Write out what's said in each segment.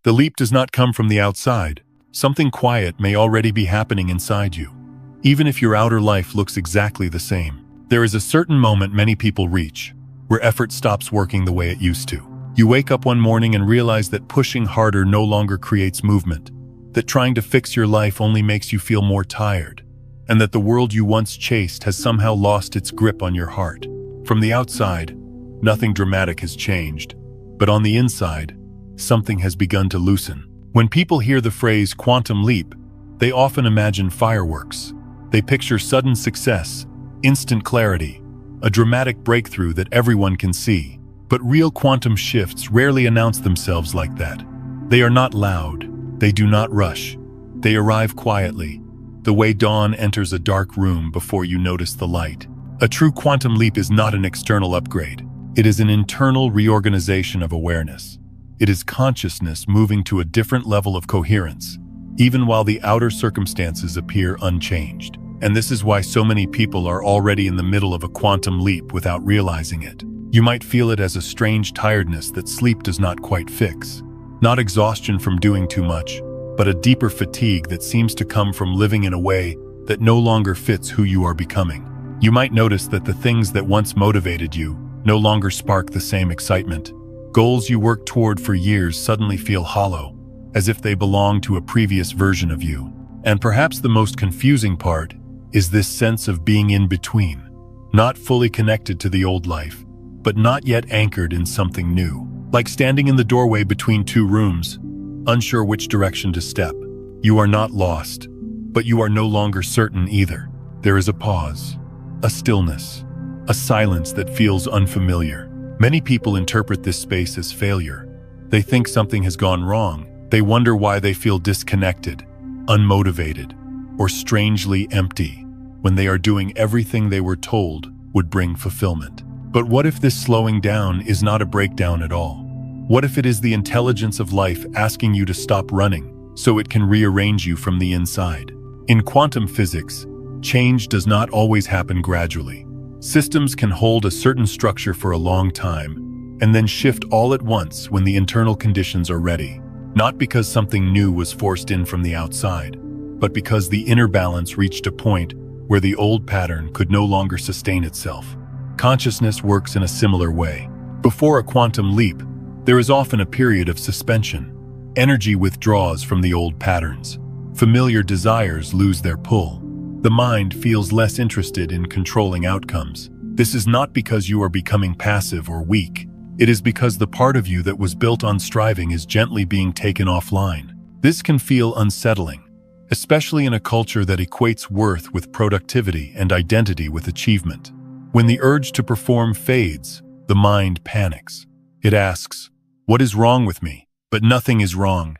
The leap does not come from the outside. Something quiet may already be happening inside you. Even if your outer life looks exactly the same, there is a certain moment many people reach, where effort stops working the way it used to. You wake up one morning and realize that pushing harder no longer creates movement, that trying to fix your life only makes you feel more tired, and that the world you once chased has somehow lost its grip on your heart. From the outside, nothing dramatic has changed, but on the inside, something has begun to loosen. When people hear the phrase quantum leap, they often imagine fireworks. They picture sudden success, instant clarity, a dramatic breakthrough that everyone can see. But real quantum shifts rarely announce themselves like that. They are not loud. They do not rush. They arrive quietly, the way dawn enters a dark room before you notice the light. A true quantum leap is not an external upgrade. It is an internal reorganization of awareness. It is consciousness moving to a different level of coherence, even while the outer circumstances appear unchanged. And this is why so many people are already in the middle of a quantum leap without realizing it. You might feel it as a strange tiredness that sleep does not quite fix. Not exhaustion from doing too much, but a deeper fatigue that seems to come from living in a way that no longer fits who you are becoming. You might notice that the things that once motivated you no longer spark the same excitement. Goals you worked toward for years suddenly feel hollow, as if they belong to a previous version of you. And perhaps the most confusing part is this sense of being in between, not fully connected to the old life, but not yet anchored in something new. Like standing in the doorway between two rooms, unsure which direction to step. You are not lost, but you are no longer certain either. There is a pause, a stillness, a silence that feels unfamiliar. Many people interpret this space as failure. They think something has gone wrong. They wonder why they feel disconnected, unmotivated, or strangely empty when they are doing everything they were told would bring fulfillment. But what if this slowing down is not a breakdown at all? What if it is the intelligence of life asking you to stop running so it can rearrange you from the inside? In quantum physics, change does not always happen gradually. Systems can hold a certain structure for a long time and then shift all at once when the internal conditions are ready. Not because something new was forced in from the outside, but because the inner balance reached a point where the old pattern could no longer sustain itself. Consciousness works in a similar way. Before a quantum leap, there is often a period of suspension. Energy withdraws from the old patterns. Familiar desires lose their pull. The mind feels less interested in controlling outcomes. This is not because you are becoming passive or weak. It is because the part of you that was built on striving is gently being taken offline. This can feel unsettling, especially in a culture that equates worth with productivity and identity with achievement. When the urge to perform fades, the mind panics. It asks, "What is wrong with me?" But nothing is wrong.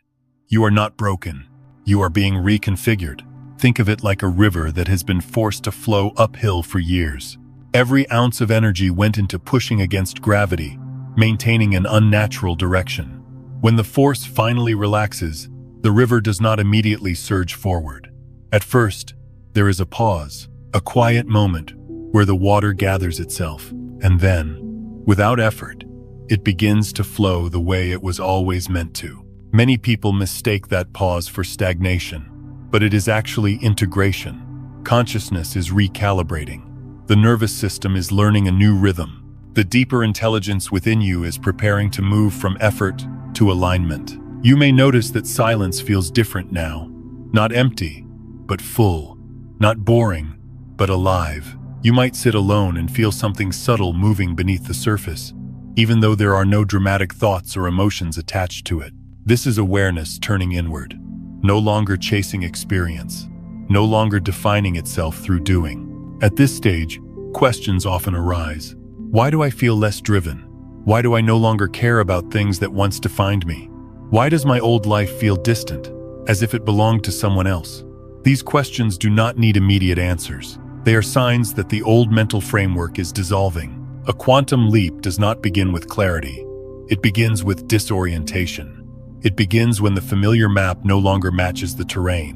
You are not broken. You are being reconfigured. Think of it like a river that has been forced to flow uphill for years. Every ounce of energy went into pushing against gravity, maintaining an unnatural direction. When the force finally relaxes, the river does not immediately surge forward. At first, there is a pause, a quiet moment where the water gathers itself, and then, without effort, it begins to flow the way it was always meant to. Many people mistake that pause for stagnation, but it is actually integration. Consciousness is recalibrating. The nervous system is learning a new rhythm. The deeper intelligence within you is preparing to move from effort to alignment. You may notice that silence feels different now. Not empty, but full. Not boring, but alive. You might sit alone and feel something subtle moving beneath the surface, even though there are no dramatic thoughts or emotions attached to it. This is awareness turning inward, no longer chasing experience, no longer defining itself through doing. At this stage, questions often arise. Why do I feel less driven? Why do I no longer care about things that once defined me? Why does my old life feel distant, as if it belonged to someone else? These questions do not need immediate answers. They are signs that the old mental framework is dissolving. A quantum leap does not begin with clarity. It begins with disorientation. It begins when the familiar map no longer matches the terrain,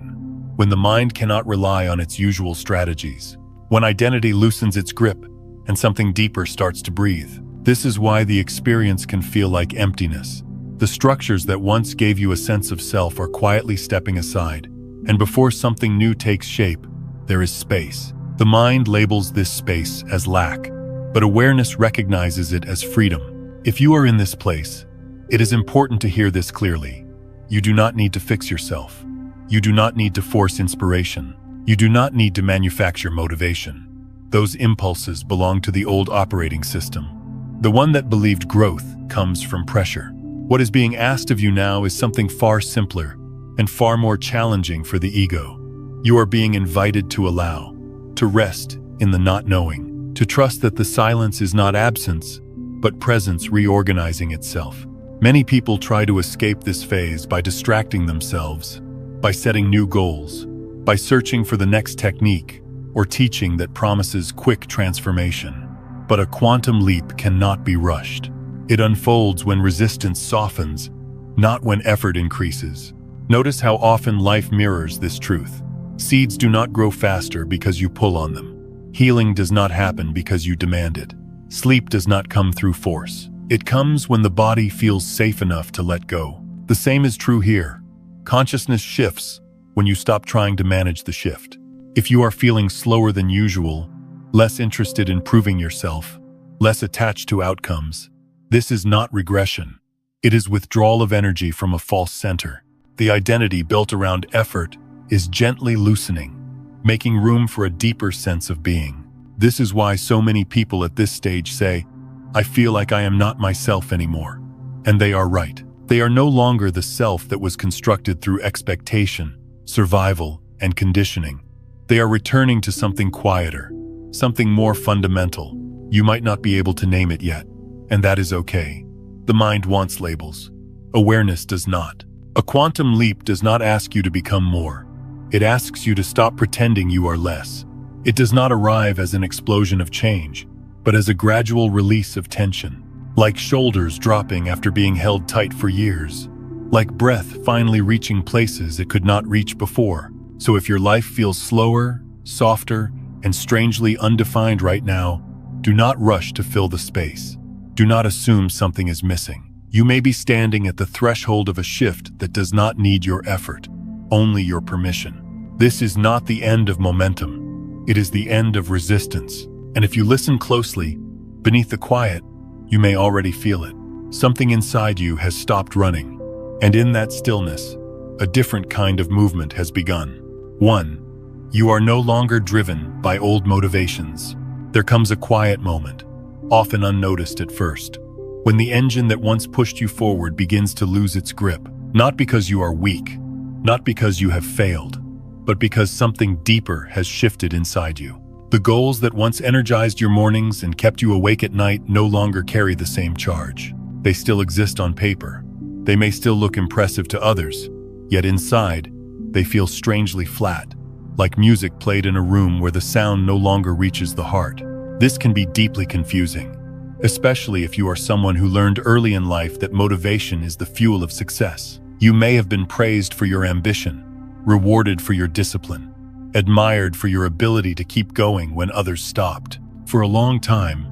when the mind cannot rely on its usual strategies, when identity loosens its grip and something deeper starts to breathe. This is why the experience can feel like emptiness. The structures that once gave you a sense of self are quietly stepping aside, and before something new takes shape, there is space. The mind labels this space as lack, but awareness recognizes it as freedom. If you are in this place, it is important to hear this clearly. You do not need to fix yourself. You do not need to force inspiration. You do not need to manufacture motivation. Those impulses belong to the old operating system, the one that believed growth comes from pressure. What is being asked of you now is something far simpler and far more challenging for the ego. You are being invited to allow, to rest in the not knowing, to trust that the silence is not absence, but presence reorganizing itself. Many people try to escape this phase by distracting themselves, by setting new goals, by searching for the next technique, or teaching that promises quick transformation. But a quantum leap cannot be rushed. It unfolds when resistance softens, not when effort increases. Notice how often life mirrors this truth. Seeds do not grow faster because you pull on them. Healing does not happen because you demand it. Sleep does not come through force. It comes when the body feels safe enough to let go. The same is true here. Consciousness shifts when you stop trying to manage the shift. If you are feeling slower than usual, less interested in proving yourself, less attached to outcomes, this is not regression. It is withdrawal of energy from a false center. The identity built around effort is gently loosening, making room for a deeper sense of being. This is why so many people at this stage say, "I feel like I am not myself anymore." And they are right. They are no longer the self that was constructed through expectation, survival, and conditioning. They are returning to something quieter, something more fundamental. You might not be able to name it yet, and that is okay. The mind wants labels. Awareness does not. A quantum leap does not ask you to become more. It asks you to stop pretending you are less. It does not arrive as an explosion of change, but as a gradual release of tension. Like shoulders dropping after being held tight for years. Like breath finally reaching places it could not reach before. So if your life feels slower, softer, and strangely undefined right now, do not rush to fill the space. Do not assume something is missing. You may be standing at the threshold of a shift that does not need your effort, only your permission. This is not the end of momentum. It is the end of resistance. And if you listen closely, beneath the quiet, you may already feel it. Something inside you has stopped running. And in that stillness, a different kind of movement has begun. 1. You are no longer driven by old motivations. There comes a quiet moment, often unnoticed at first, when the engine that once pushed you forward begins to lose its grip, not because you are weak, not because you have failed, but because something deeper has shifted inside you. The goals that once energized your mornings and kept you awake at night no longer carry the same charge. They still exist on paper. They may still look impressive to others, yet inside, they feel strangely flat, like music played in a room where the sound no longer reaches the heart. This can be deeply confusing, especially if you are someone who learned early in life that motivation is the fuel of success. You may have been praised for your ambition, rewarded for your discipline, admired for your ability to keep going when others stopped. For a long time,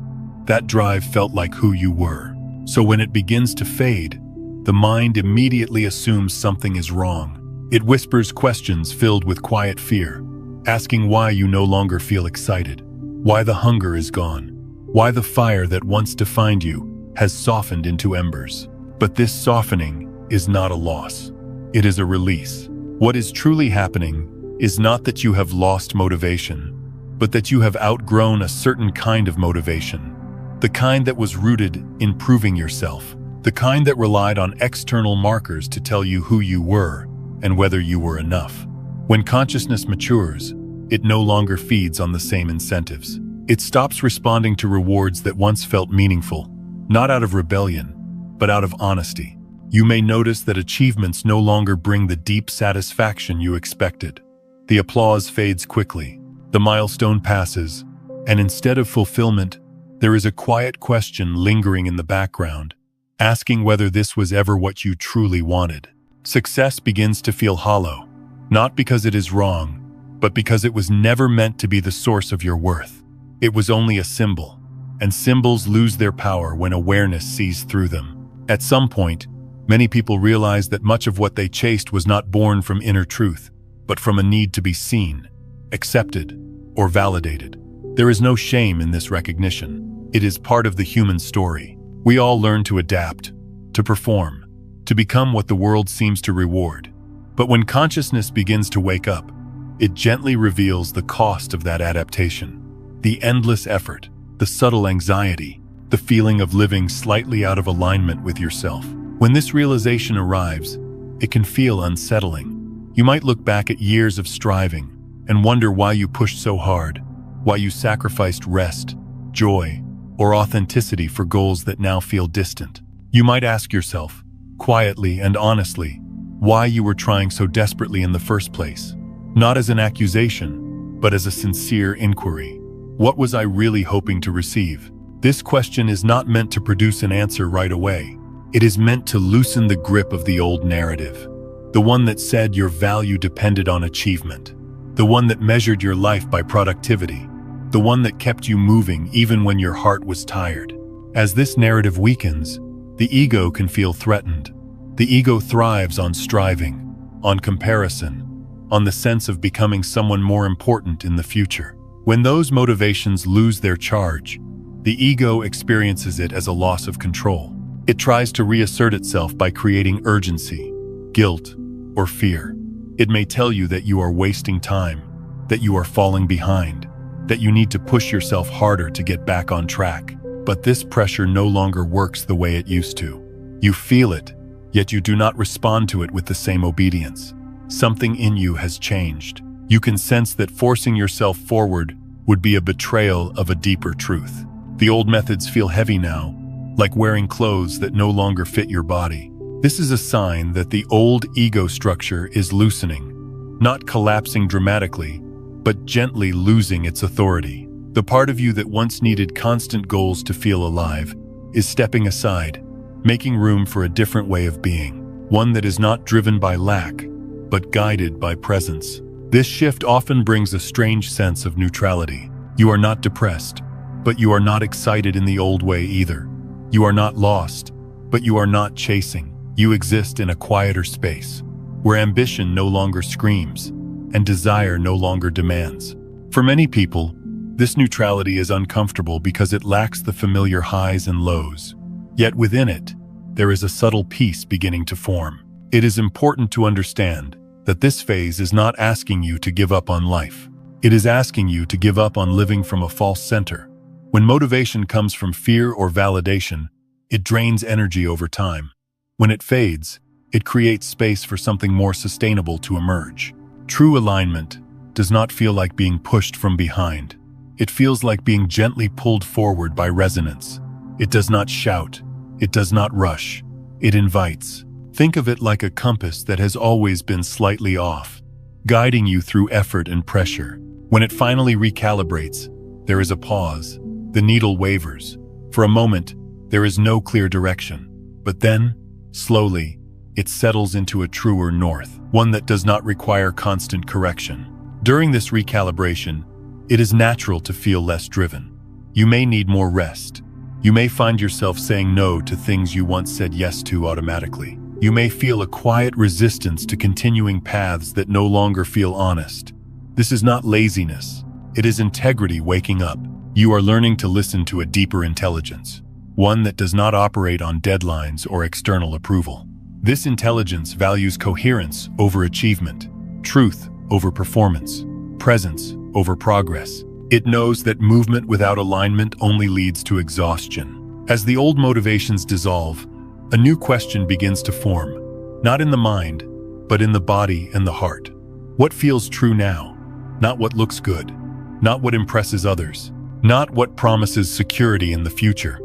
that drive felt like who you were. So when it begins to fade, the mind immediately assumes something is wrong. It whispers questions filled with quiet fear, asking why you no longer feel excited, why the hunger is gone, why the fire that once defined you has softened into embers. But this softening is not a loss. It is a release. What is truly happening is not that you have lost motivation, but that you have outgrown a certain kind of motivation. The kind that was rooted in proving yourself. The kind that relied on external markers to tell you who you were and whether you were enough. When consciousness matures, it no longer feeds on the same incentives. It stops responding to rewards that once felt meaningful, not out of rebellion, but out of honesty. You may notice that achievements no longer bring the deep satisfaction you expected. The applause fades quickly, the milestone passes, and instead of fulfillment, there is a quiet question lingering in the background, asking whether this was ever what you truly wanted. Success begins to feel hollow, not because it is wrong, but because it was never meant to be the source of your worth. It was only a symbol, and symbols lose their power when awareness sees through them. At some point, Many people realize that much of what they chased was not born from inner truth, but from a need to be seen, accepted, or validated. There is no shame in this recognition. It is part of the human story. We all learn to adapt, to perform, to become what the world seems to reward. But when consciousness begins to wake up, it gently reveals the cost of that adaptation. The endless effort, the subtle anxiety, the feeling of living slightly out of alignment with yourself. When this realization arrives, it can feel unsettling. You might look back at years of striving and wonder why you pushed so hard, why you sacrificed rest, joy, or authenticity for goals that now feel distant. You might ask yourself, quietly and honestly, why you were trying so desperately in the first place. Not as an accusation, but as a sincere inquiry. What was I really hoping to receive? This question is not meant to produce an answer right away. It is meant to loosen the grip of the old narrative, the one that said your value depended on achievement, the one that measured your life by productivity, the one that kept you moving even when your heart was tired. As this narrative weakens, the ego can feel threatened. The ego thrives on striving, on comparison, on the sense of becoming someone more important in the future. When those motivations lose their charge, the ego experiences it as a loss of control. It tries to reassert itself by creating urgency, guilt, or fear. It may tell you that you are wasting time, that you are falling behind, that you need to push yourself harder to get back on track. But this pressure no longer works the way it used to. You feel it, yet you do not respond to it with the same obedience. Something in you has changed. You can sense that forcing yourself forward would be a betrayal of a deeper truth. The old methods feel heavy now, like wearing clothes that no longer fit your body. This is a sign that the old ego structure is loosening, not collapsing dramatically, but gently losing its authority. The part of you that once needed constant goals to feel alive is stepping aside, making room for a different way of being, one that is not driven by lack, but guided by presence. This shift often brings a strange sense of neutrality. You are not depressed, but you are not excited in the old way either. You are not lost, but you are not chasing. You exist in a quieter space, where ambition no longer screams, and desire no longer demands. For many people, this neutrality is uncomfortable because it lacks the familiar highs and lows. Yet within it, there is a subtle peace beginning to form. It is important to understand that this phase is not asking you to give up on life. It is asking you to give up on living from a false center. When motivation comes from fear or validation, it drains energy over time. When it fades, it creates space for something more sustainable to emerge. True alignment does not feel like being pushed from behind. It feels like being gently pulled forward by resonance. It does not shout. It does not rush. It invites. Think of it like a compass that has always been slightly off, guiding you through effort and pressure. When it finally recalibrates, there is a pause. The needle wavers. For a moment, there is no clear direction. But then, slowly, it settles into a truer north, one that does not require constant correction. During this recalibration, it is natural to feel less driven. You may need more rest. You may find yourself saying no to things you once said yes to automatically. You may feel a quiet resistance to continuing paths that no longer feel honest. This is not laziness. It is integrity waking up. You are learning to listen to a deeper intelligence, one that does not operate on deadlines or external approval. This intelligence values coherence over achievement, truth over performance, presence over progress. It knows that movement without alignment only leads to exhaustion. As the old motivations dissolve, a new question begins to form, not in the mind, but in the body and the heart. What feels true now? Not what looks good, not what impresses others, not what promises security in the future,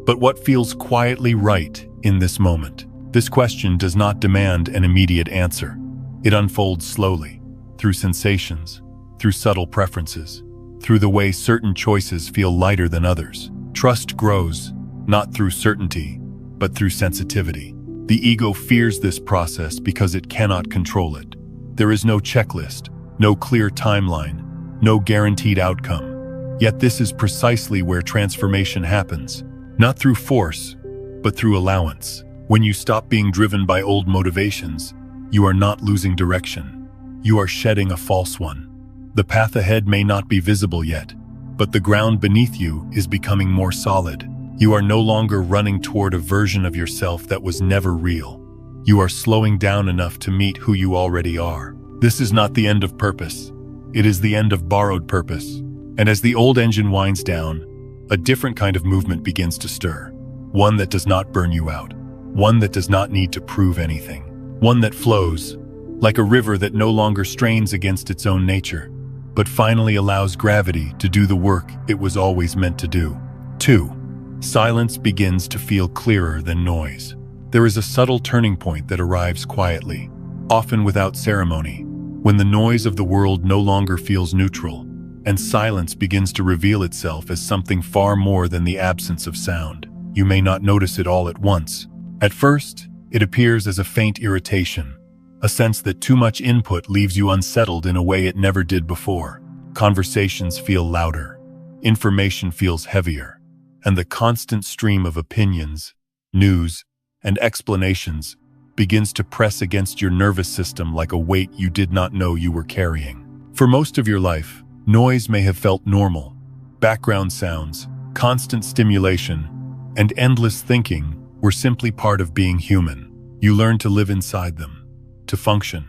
but what feels quietly right in this moment. This question does not demand an immediate answer. It unfolds slowly, through sensations, through subtle preferences, through the way certain choices feel lighter than others. Trust grows, not through certainty, but through sensitivity. The ego fears this process because it cannot control it. There is no checklist, no clear timeline, no guaranteed outcome. Yet this is precisely where transformation happens, not through force, but through allowance. When you stop being driven by old motivations, you are not losing direction. You are shedding a false one. The path ahead may not be visible yet, but the ground beneath you is becoming more solid. You are no longer running toward a version of yourself that was never real. You are slowing down enough to meet who you already are. This is not the end of purpose. It is the end of borrowed purpose. And as the old engine winds down, a different kind of movement begins to stir. One that does not burn you out. One that does not need to prove anything. One that flows, like a river that no longer strains against its own nature, but finally allows gravity to do the work it was always meant to do. 2. Silence begins to feel clearer than noise. There is a subtle turning point that arrives quietly, often without ceremony, when the noise of the world no longer feels neutral, and silence begins to reveal itself as something far more than the absence of sound. You may not notice it all at once. At first, it appears as a faint irritation, a sense that too much input leaves you unsettled in a way it never did before. Conversations feel louder, information feels heavier, and the constant stream of opinions, news, and explanations begins to press against your nervous system like a weight you did not know you were carrying. For most of your life, noise may have felt normal. Background sounds, constant stimulation, and endless thinking were simply part of being human. You learned to live inside them, to function,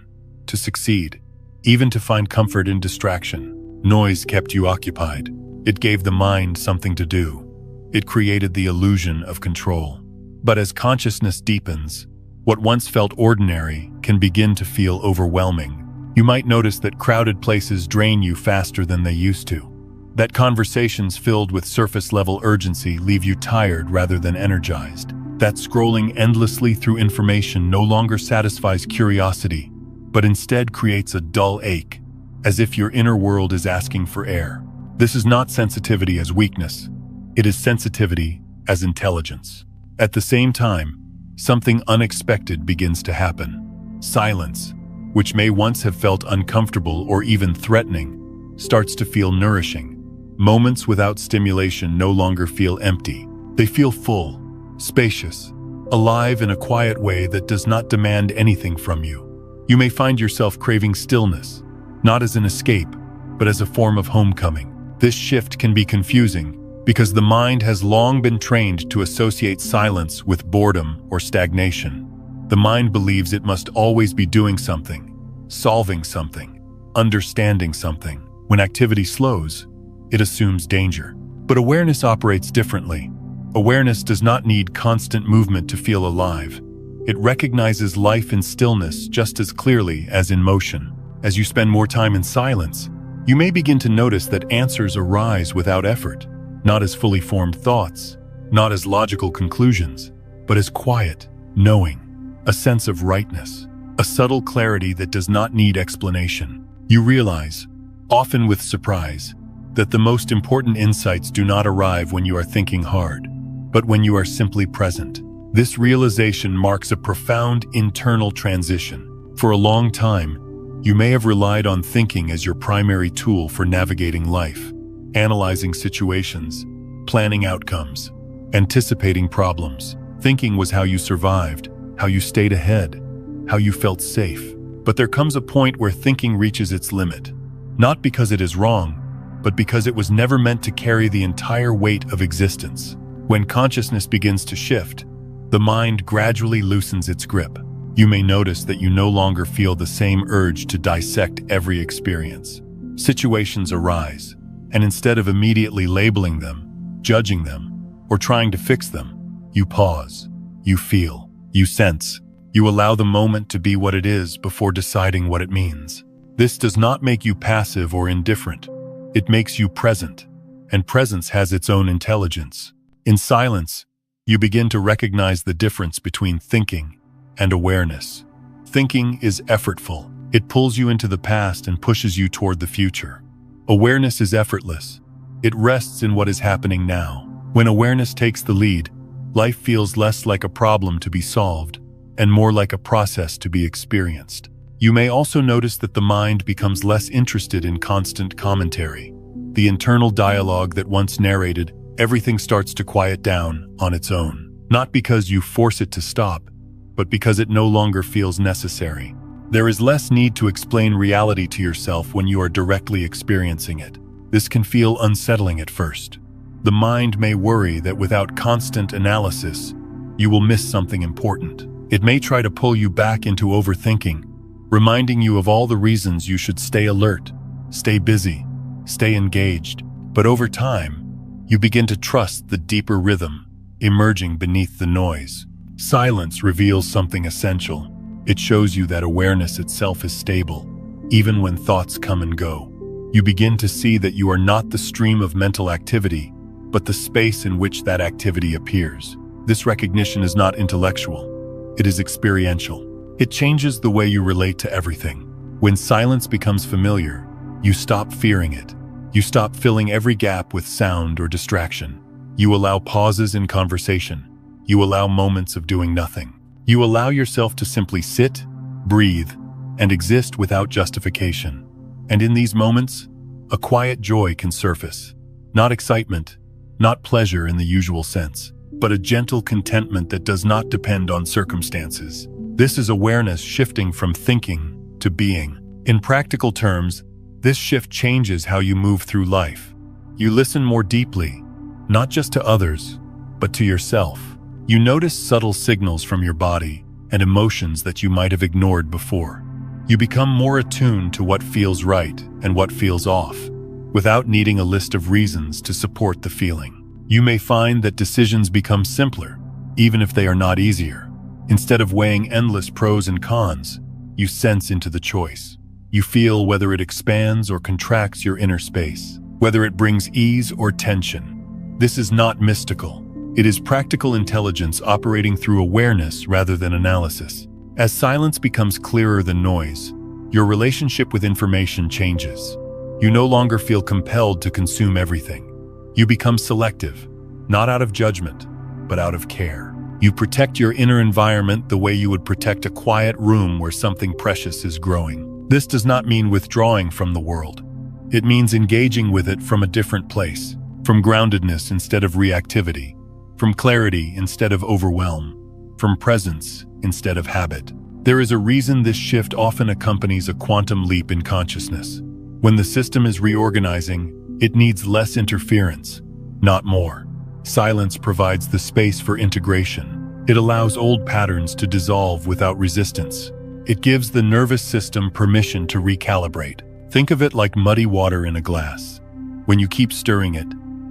to succeed, even to find comfort in distraction. Noise kept you occupied. It gave the mind something to do. It created the illusion of control. But as consciousness deepens, what once felt ordinary can begin to feel overwhelming. You might notice that crowded places drain you faster than they used to. That conversations filled with surface-level urgency leave you tired rather than energized. That scrolling endlessly through information no longer satisfies curiosity, but instead creates a dull ache, as if your inner world is asking for air. This is not sensitivity as weakness. It is sensitivity as intelligence. At the same time, something unexpected begins to happen. Silence, which may once have felt uncomfortable or even threatening, starts to feel nourishing. Moments without stimulation no longer feel empty. They feel full, spacious, alive in a quiet way that does not demand anything from you. You may find yourself craving stillness, not as an escape, but as a form of homecoming. This shift can be confusing because the mind has long been trained to associate silence with boredom or stagnation. The mind believes it must always be doing something, solving something, understanding something. When activity slows, it assumes danger. But awareness operates differently. Awareness does not need constant movement to feel alive. It recognizes life in stillness just as clearly as in motion. As you spend more time in silence, you may begin to notice that answers arise without effort, not as fully formed thoughts, not as logical conclusions, but as quiet, knowing, a sense of rightness, a subtle clarity that does not need explanation. You realize, often with surprise, that the most important insights do not arrive when you are thinking hard, but when you are simply present. This realization marks a profound internal transition. For a long time, you may have relied on thinking as your primary tool for navigating life, analyzing situations, planning outcomes, anticipating problems. Thinking was how you survived, how you stayed ahead, how you felt safe. But there comes a point where thinking reaches its limit, not because it is wrong, but because it was never meant to carry the entire weight of existence. When consciousness begins to shift, the mind gradually loosens its grip. You may notice that you no longer feel the same urge to dissect every experience. Situations arise, and instead of immediately labeling them, judging them, or trying to fix them, you pause, you feel, you sense. You allow the moment to be what it is before deciding what it means. This does not make you passive or indifferent. It makes you present, and presence has its own intelligence. In silence, you begin to recognize the difference between thinking and awareness. Thinking is effortful. It pulls you into the past and pushes you toward the future. Awareness is effortless. It rests in what is happening now. When awareness takes the lead, life feels less like a problem to be solved and more like a process to be experienced. You may also notice that the mind becomes less interested in constant commentary. The internal dialogue that once narrated, everything starts to quiet down on its own. not because you force it to stop, but because it no longer feels necessary. There is less need to explain reality to yourself when you are directly experiencing it. This can feel unsettling at first. The mind may worry that without constant analysis, you will miss something important. It may try to pull you back into overthinking, reminding you of all the reasons you should stay alert, stay busy, stay engaged. But over time, you begin to trust the deeper rhythm emerging beneath the noise. Silence reveals something essential. It shows you that awareness itself is stable, even when thoughts come and go. You begin to see that you are not the stream of mental activity, but the space in which that activity appears. This recognition is not intellectual. It is experiential. It changes the way you relate to everything. When silence becomes familiar, you stop fearing it. You stop filling every gap with sound or distraction. You allow pauses in conversation. You allow moments of doing nothing. You allow yourself to simply sit, breathe, and exist without justification. And in these moments, a quiet joy can surface. Not excitement, not pleasure in the usual sense, but a gentle contentment that does not depend on circumstances. This is awareness shifting from thinking to being. In practical terms, this shift changes how you move through life. You listen more deeply, not just to others, but to yourself. You notice subtle signals from your body and emotions that you might have ignored before. You become more attuned to what feels right and what feels off, without needing a list of reasons to support the feeling. You may find that decisions become simpler, even if they are not easier. Instead of weighing endless pros and cons, you sense into the choice. You feel whether it expands or contracts your inner space, whether it brings ease or tension. This is not mystical. It is practical intelligence operating through awareness rather than analysis. As silence becomes clearer than noise, your relationship with information changes. You no longer feel compelled to consume everything. You become selective, not out of judgment, but out of care. You protect your inner environment the way you would protect a quiet room where something precious is growing. This does not mean withdrawing from the world. It means engaging with it from a different place, from groundedness instead of reactivity, from clarity instead of overwhelm, from presence instead of habit. There is a reason this shift often accompanies a quantum leap in consciousness. When the system is reorganizing, it needs less interference, not more. Silence provides the space for integration. It allows old patterns to dissolve without resistance. It gives the nervous system permission to recalibrate. Think of it like muddy water in a glass. When you keep stirring it,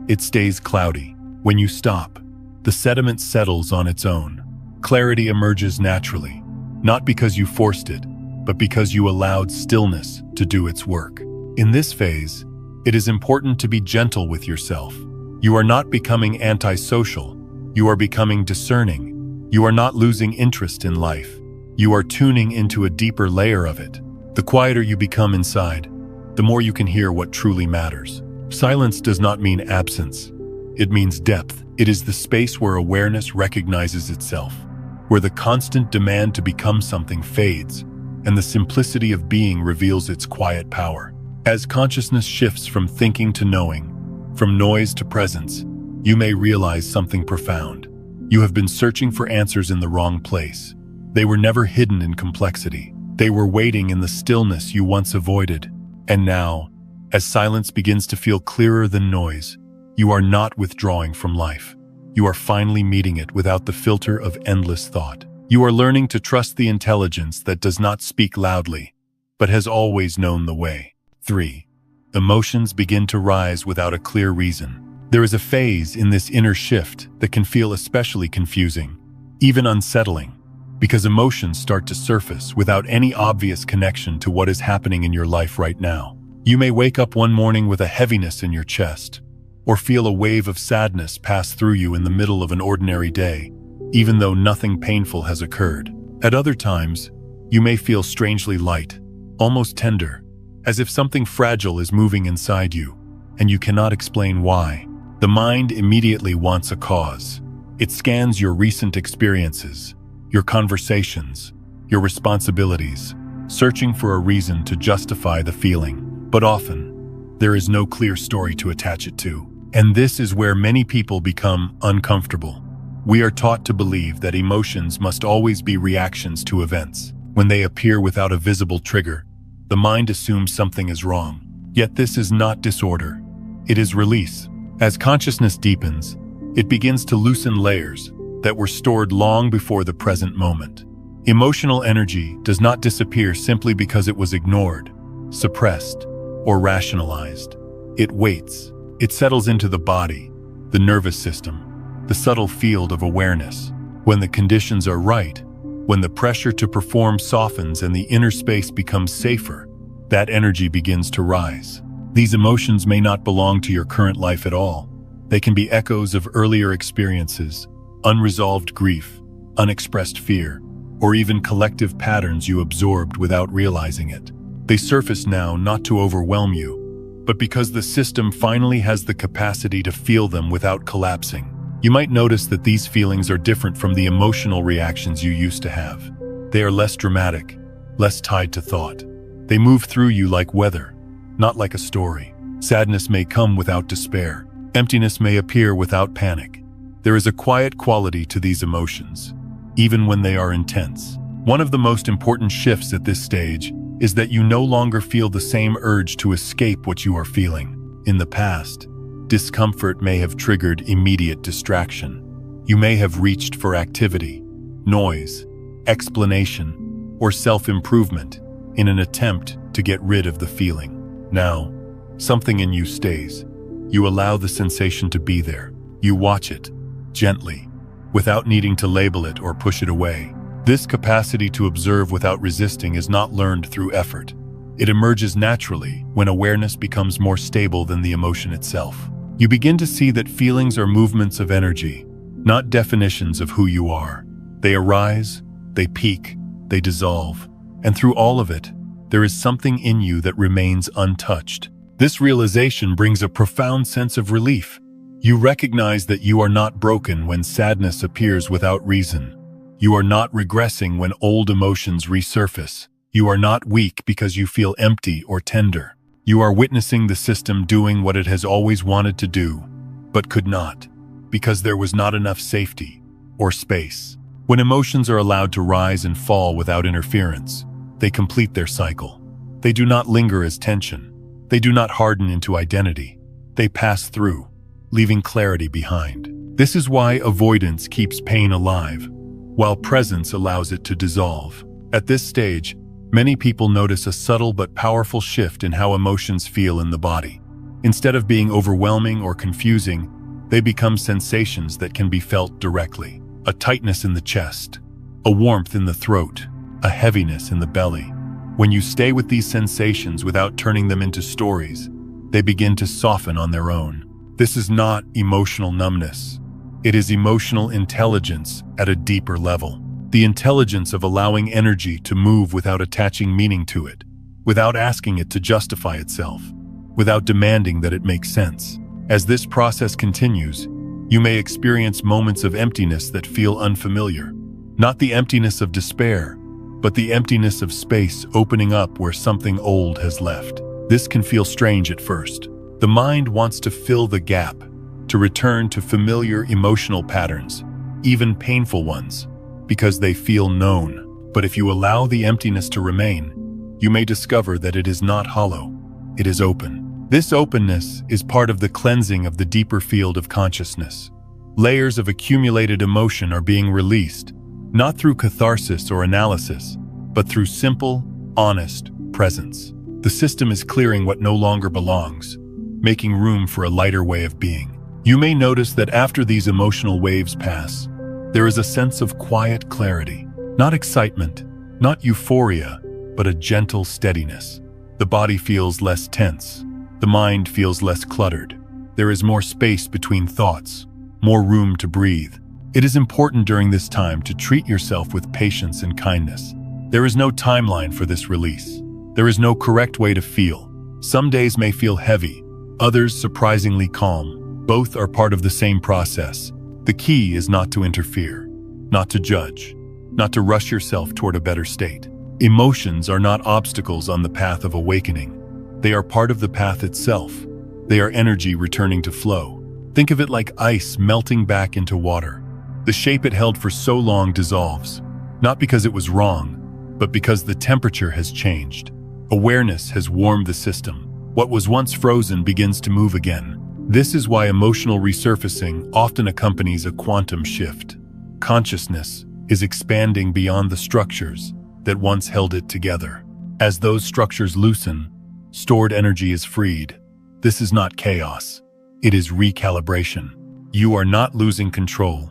it stays cloudy. When you stop, the sediment settles on its own. Clarity emerges naturally, not because you forced it, but because you allowed stillness to do its work. In this phase, it is important to be gentle with yourself. You are not becoming antisocial. You are becoming discerning. You are not losing interest in life. You are tuning into a deeper layer of it. The quieter you become inside, the more you can hear what truly matters. Silence does not mean absence. It means depth. It is the space where awareness recognizes itself, where the constant demand to become something fades, and the simplicity of being reveals its quiet power. As consciousness shifts from thinking to knowing, from noise to presence, you may realize something profound. You have been searching for answers in the wrong place. They were never hidden in complexity. They were waiting in the stillness you once avoided. And now, as silence begins to feel clearer than noise, you are not withdrawing from life. You are finally meeting it without the filter of endless thought. You are learning to trust the intelligence that does not speak loudly, but has always known the way. 3. Emotions begin to rise without a clear reason. There is a phase in this inner shift that can feel especially confusing, even unsettling, because emotions start to surface without any obvious connection to what is happening in your life right now. You may wake up one morning with a heaviness in your chest, or feel a wave of sadness pass through you in the middle of an ordinary day, even though nothing painful has occurred. At other times, you may feel strangely light, almost tender, as if something fragile is moving inside you, and you cannot explain why. The mind immediately wants a cause. It scans your recent experiences, your conversations, your responsibilities, searching for a reason to justify the feeling. But often, there is no clear story to attach it to. And this is where many people become uncomfortable. We are taught to believe that emotions must always be reactions to events. When they appear without a visible trigger, the mind assumes something is wrong. Yet this is not disorder. It is release. As consciousness deepens, it begins to loosen layers that were stored long before the present moment. Emotional energy does not disappear simply because it was ignored, suppressed, or rationalized. It waits. It settles into the body, the nervous system, the subtle field of awareness. When the conditions are right, when the pressure to perform softens and the inner space becomes safer, that energy begins to rise. These emotions may not belong to your current life at all. They can be echoes of earlier experiences, unresolved grief, unexpressed fear, or even collective patterns you absorbed without realizing it. They surface now not to overwhelm you, but because the system finally has the capacity to feel them without collapsing. You might notice that these feelings are different from the emotional reactions you used to have. They are less dramatic, less tied to thought. They move through you like weather, not like a story. Sadness may come without despair. Emptiness may appear without panic. There is a quiet quality to these emotions, even when they are intense. One of the most important shifts at this stage is that you no longer feel the same urge to escape what you are feeling. In the past, discomfort may have triggered immediate distraction. You may have reached for activity, noise, explanation, or self-improvement in an attempt to get rid of the feeling. Now, something in you stays. You allow the sensation to be there. You watch it, gently, without needing to label it or push it away. This capacity to observe without resisting is not learned through effort. It emerges naturally when awareness becomes more stable than the emotion itself. You begin to see that feelings are movements of energy, not definitions of who you are. They arise, they peak, they dissolve, and through all of it, there is something in you that remains untouched. This realization brings a profound sense of relief. You recognize that you are not broken when sadness appears without reason. You are not regressing when old emotions resurface. You are not weak because you feel empty or tender. You are witnessing the system doing what it has always wanted to do, but could not, because there was not enough safety or space. When emotions are allowed to rise and fall without interference, they complete their cycle. They do not linger as tension. They do not harden into identity. They pass through, leaving clarity behind. This is why avoidance keeps pain alive, while presence allows it to dissolve. At this stage, many people notice a subtle but powerful shift in how emotions feel in the body. Instead of being overwhelming or confusing, they become sensations that can be felt directly. A tightness in the chest, a warmth in the throat, a heaviness in the belly. When you stay with these sensations without turning them into stories, they begin to soften on their own. This is not emotional numbness. It is emotional intelligence at a deeper level. The intelligence of allowing energy to move without attaching meaning to it, without asking it to justify itself, without demanding that it make sense. As this process continues, you may experience moments of emptiness that feel unfamiliar. Not the emptiness of despair, but the emptiness of space opening up where something old has left. This can feel strange at first. The mind wants to fill the gap, to return to familiar emotional patterns, even painful ones, because they feel known. But if you allow the emptiness to remain, you may discover that it is not hollow, it is open. This openness is part of the cleansing of the deeper field of consciousness. Layers of accumulated emotion are being released, not through catharsis or analysis, but through simple, honest presence. The system is clearing what no longer belongs, making room for a lighter way of being. You may notice that after these emotional waves pass, there is a sense of quiet clarity. Not excitement, not euphoria, but a gentle steadiness. The body feels less tense. The mind feels less cluttered. There is more space between thoughts, more room to breathe. It is important during this time to treat yourself with patience and kindness. There is no timeline for this release. There is no correct way to feel. Some days may feel heavy, others surprisingly calm. Both are part of the same process. The key is not to interfere, not to judge, not to rush yourself toward a better state. Emotions are not obstacles on the path of awakening. They are part of the path itself. They are energy returning to flow. Think of it like ice melting back into water. The shape it held for so long dissolves, not because it was wrong, but because the temperature has changed. Awareness has warmed the system. What was once frozen begins to move again. This is why emotional resurfacing often accompanies a quantum shift. Consciousness is expanding beyond the structures that once held it together. As those structures loosen, stored energy is freed. This is not chaos. It is recalibration. You are not losing control.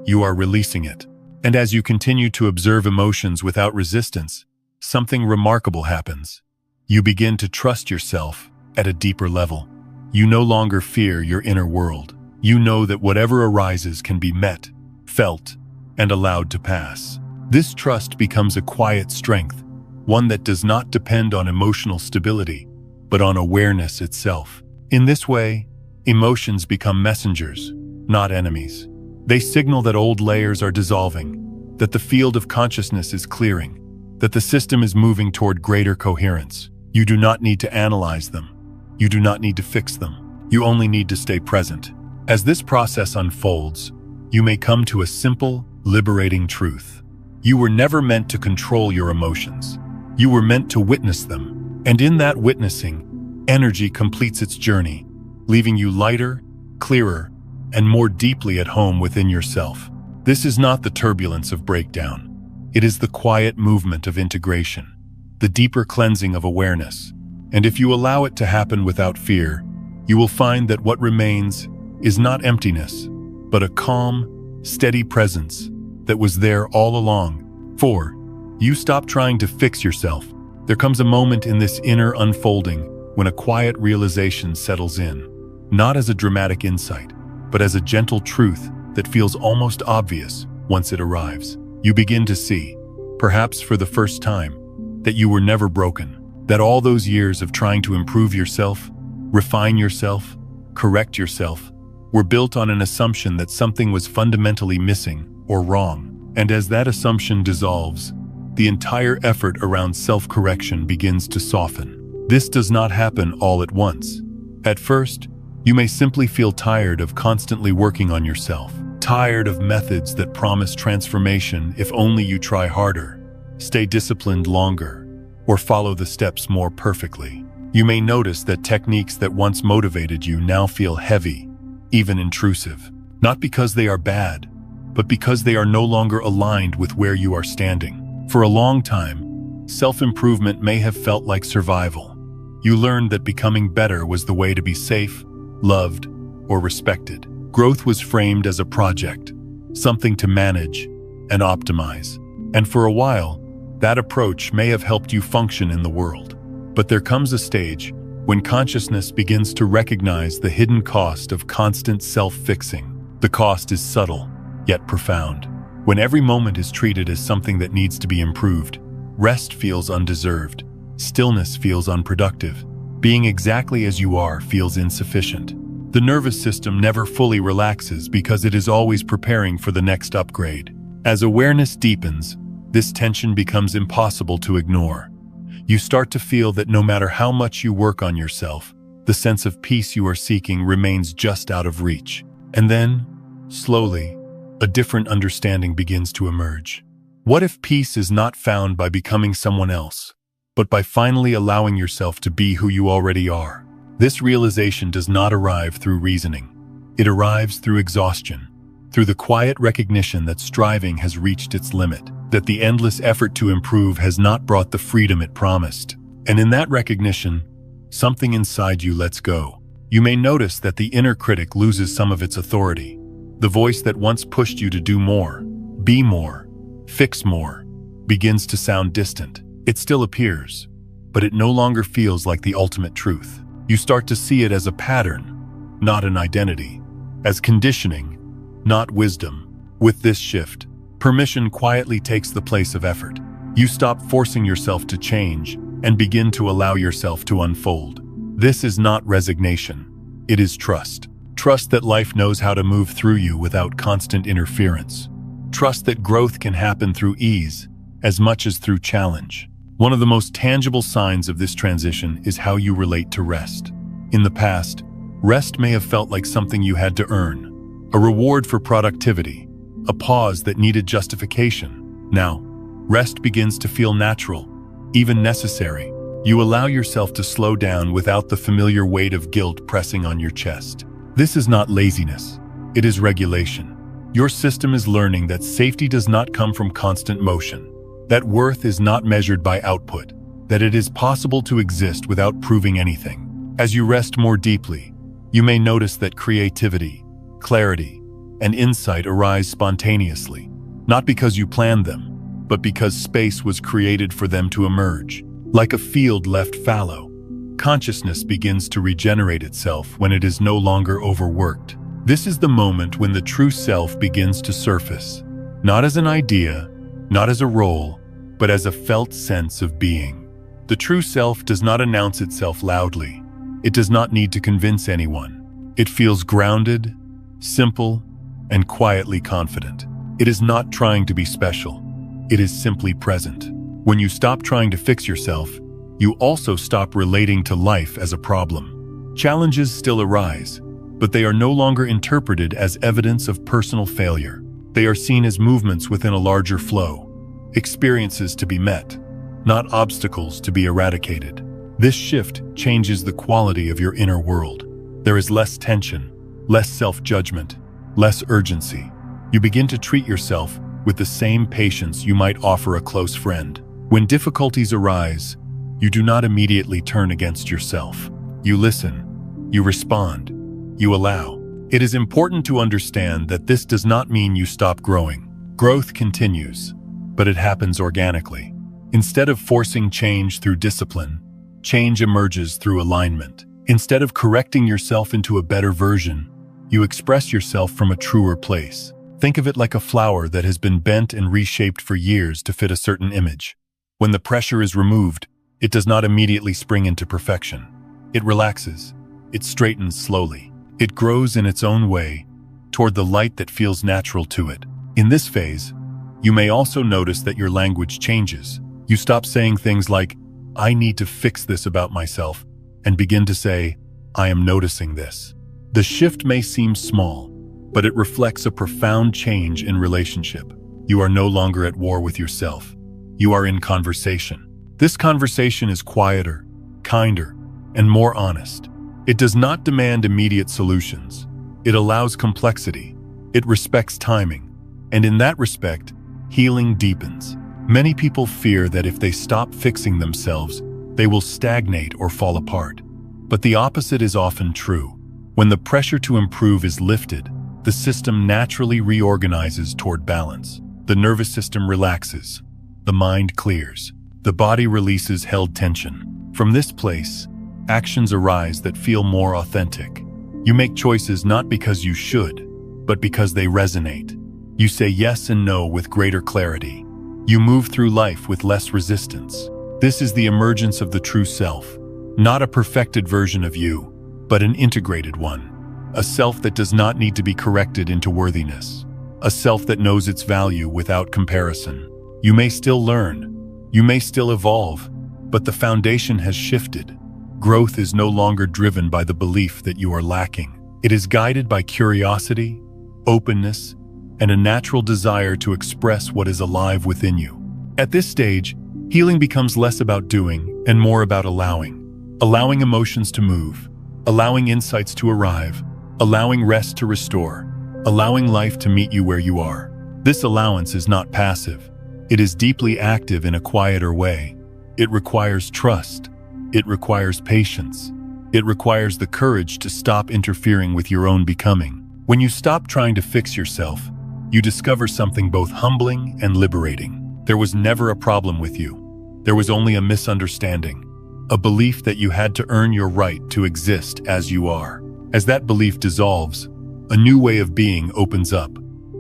You are releasing it. And as you continue to observe emotions without resistance, something remarkable happens. You begin to trust yourself at a deeper level. You no longer fear your inner world. You know that whatever arises can be met, felt, and allowed to pass. This trust becomes a quiet strength, one that does not depend on emotional stability, but on awareness itself. In this way, emotions become messengers, not enemies. They signal that old layers are dissolving, that the field of consciousness is clearing, that the system is moving toward greater coherence. You do not need to analyze them. You do not need to fix them. You only need to stay present. As this process unfolds, you may come to a simple, liberating truth. You were never meant to control your emotions. You were meant to witness them. And in that witnessing, energy completes its journey, leaving you lighter, clearer, and more deeply at home within yourself. This is not the turbulence of breakdown. It is the quiet movement of integration, the deeper cleansing of awareness. And if you allow it to happen without fear, you will find that what remains is not emptiness, but a calm, steady presence that was there all along. 4. You stop trying to fix yourself. There comes a moment in this inner unfolding when a quiet realization settles in, not as a dramatic insight, but as a gentle truth that feels almost obvious once it arrives. You begin to see, perhaps for the first time, that you were never broken, that all those years of trying to improve yourself, refine yourself, correct yourself, were built on an assumption that something was fundamentally missing or wrong. And as that assumption dissolves, the entire effort around self-correction begins to soften. This does not happen all at once. At first, you may simply feel tired of constantly working on yourself, tired of methods that promise transformation if only you try harder, stay disciplined longer, or follow the steps more perfectly. You may notice that techniques that once motivated you now feel heavy, even intrusive, not because they are bad, but because they are no longer aligned with where you are standing. For a long time, self-improvement may have felt like survival. You learned that becoming better was the way to be safe, loved, or respected. Growth was framed as a project, something to manage and optimize. And for a while, that approach may have helped you function in the world. But there comes a stage when consciousness begins to recognize the hidden cost of constant self-fixing. The cost is subtle, yet profound. When every moment is treated as something that needs to be improved, rest feels undeserved, stillness feels unproductive, being exactly as you are feels insufficient. The nervous system never fully relaxes because it is always preparing for the next upgrade. As awareness deepens, this tension becomes impossible to ignore. You start to feel that no matter how much you work on yourself, the sense of peace you are seeking remains just out of reach. And then, slowly, a different understanding begins to emerge. What if peace is not found by becoming someone else, but by finally allowing yourself to be who you already are? This realization does not arrive through reasoning. It arrives through exhaustion, through the quiet recognition that striving has reached its limit, that the endless effort to improve has not brought the freedom it promised. And in that recognition, something inside you lets go. You may notice that the inner critic loses some of its authority. The voice that once pushed you to do more, be more, fix more, begins to sound distant. It still appears, but it no longer feels like the ultimate truth. You start to see it as a pattern, not an identity, as conditioning, not wisdom. With this shift, permission quietly takes the place of effort. You stop forcing yourself to change and begin to allow yourself to unfold. This is not resignation. It is trust. Trust that life knows how to move through you without constant interference. Trust that growth can happen through ease as much as through challenge. One of the most tangible signs of this transition is how you relate to rest. In the past, rest may have felt like something you had to earn, a reward for productivity, a pause that needed justification. Now, rest begins to feel natural, even necessary. You allow yourself to slow down without the familiar weight of guilt pressing on your chest. This is not laziness, it is regulation. Your system is learning that safety does not come from constant motion, that worth is not measured by output, that it is possible to exist without proving anything. As you rest more deeply, you may notice that creativity, clarity, and insight arise spontaneously, not because you planned them, but because space was created for them to emerge. Like a field left fallow, consciousness begins to regenerate itself when it is no longer overworked. This is the moment when the true self begins to surface, not as an idea, not as a role, but as a felt sense of being. The true self does not announce itself loudly. It does not need to convince anyone. It feels grounded, simple, and quietly confident. It is not trying to be special. It is simply present. When you stop trying to fix yourself, you also stop relating to life as a problem. Challenges still arise, but they are no longer interpreted as evidence of personal failure. They are seen as movements within a larger flow, experiences to be met, not obstacles to be eradicated. This shift changes the quality of your inner world. There is less tension, less self-judgment, less urgency. You begin to treat yourself with the same patience you might offer a close friend. When difficulties arise, you do not immediately turn against yourself. You listen, you respond, you allow. It is important to understand that this does not mean you stop growing. Growth continues, but it happens organically. Instead of forcing change through discipline, change emerges through alignment. Instead of correcting yourself into a better version, you express yourself from a truer place. Think of it like a flower that has been bent and reshaped for years to fit a certain image. When the pressure is removed, it does not immediately spring into perfection. It relaxes. It straightens slowly. It grows in its own way, toward the light that feels natural to it. In this phase, you may also notice that your language changes. You stop saying things like, "I need to fix this about myself," and begin to say, "I am noticing this." The shift may seem small, but it reflects a profound change in relationship. You are no longer at war with yourself. You are in conversation. This conversation is quieter, kinder, and more honest. It does not demand immediate solutions. It allows complexity. It respects timing. And in that respect, healing deepens. Many people fear that if they stop fixing themselves, they will stagnate or fall apart. But the opposite is often true. When the pressure to improve is lifted, the system naturally reorganizes toward balance. The nervous system relaxes. The mind clears. The body releases held tension. From this place, actions arise that feel more authentic. You make choices not because you should, but because they resonate. You say yes and no with greater clarity. You move through life with less resistance. This is the emergence of the true self, not a perfected version of you, but an integrated one. A self that does not need to be corrected into worthiness. A self that knows its value without comparison. You may still learn. You may still evolve, but the foundation has shifted. Growth is no longer driven by the belief that you are lacking. It is guided by curiosity, openness, and a natural desire to express what is alive within you. At this stage, healing becomes less about doing and more about allowing. Allowing emotions to move, allowing insights to arrive, allowing rest to restore, allowing life to meet you where you are. This allowance is not passive. It is deeply active in a quieter way. It requires trust. It requires patience. It requires the courage to stop interfering with your own becoming. When you stop trying to fix yourself, you discover something both humbling and liberating. There was never a problem with you. There was only a misunderstanding, a belief that you had to earn your right to exist as you are. As that belief dissolves, a new way of being opens up,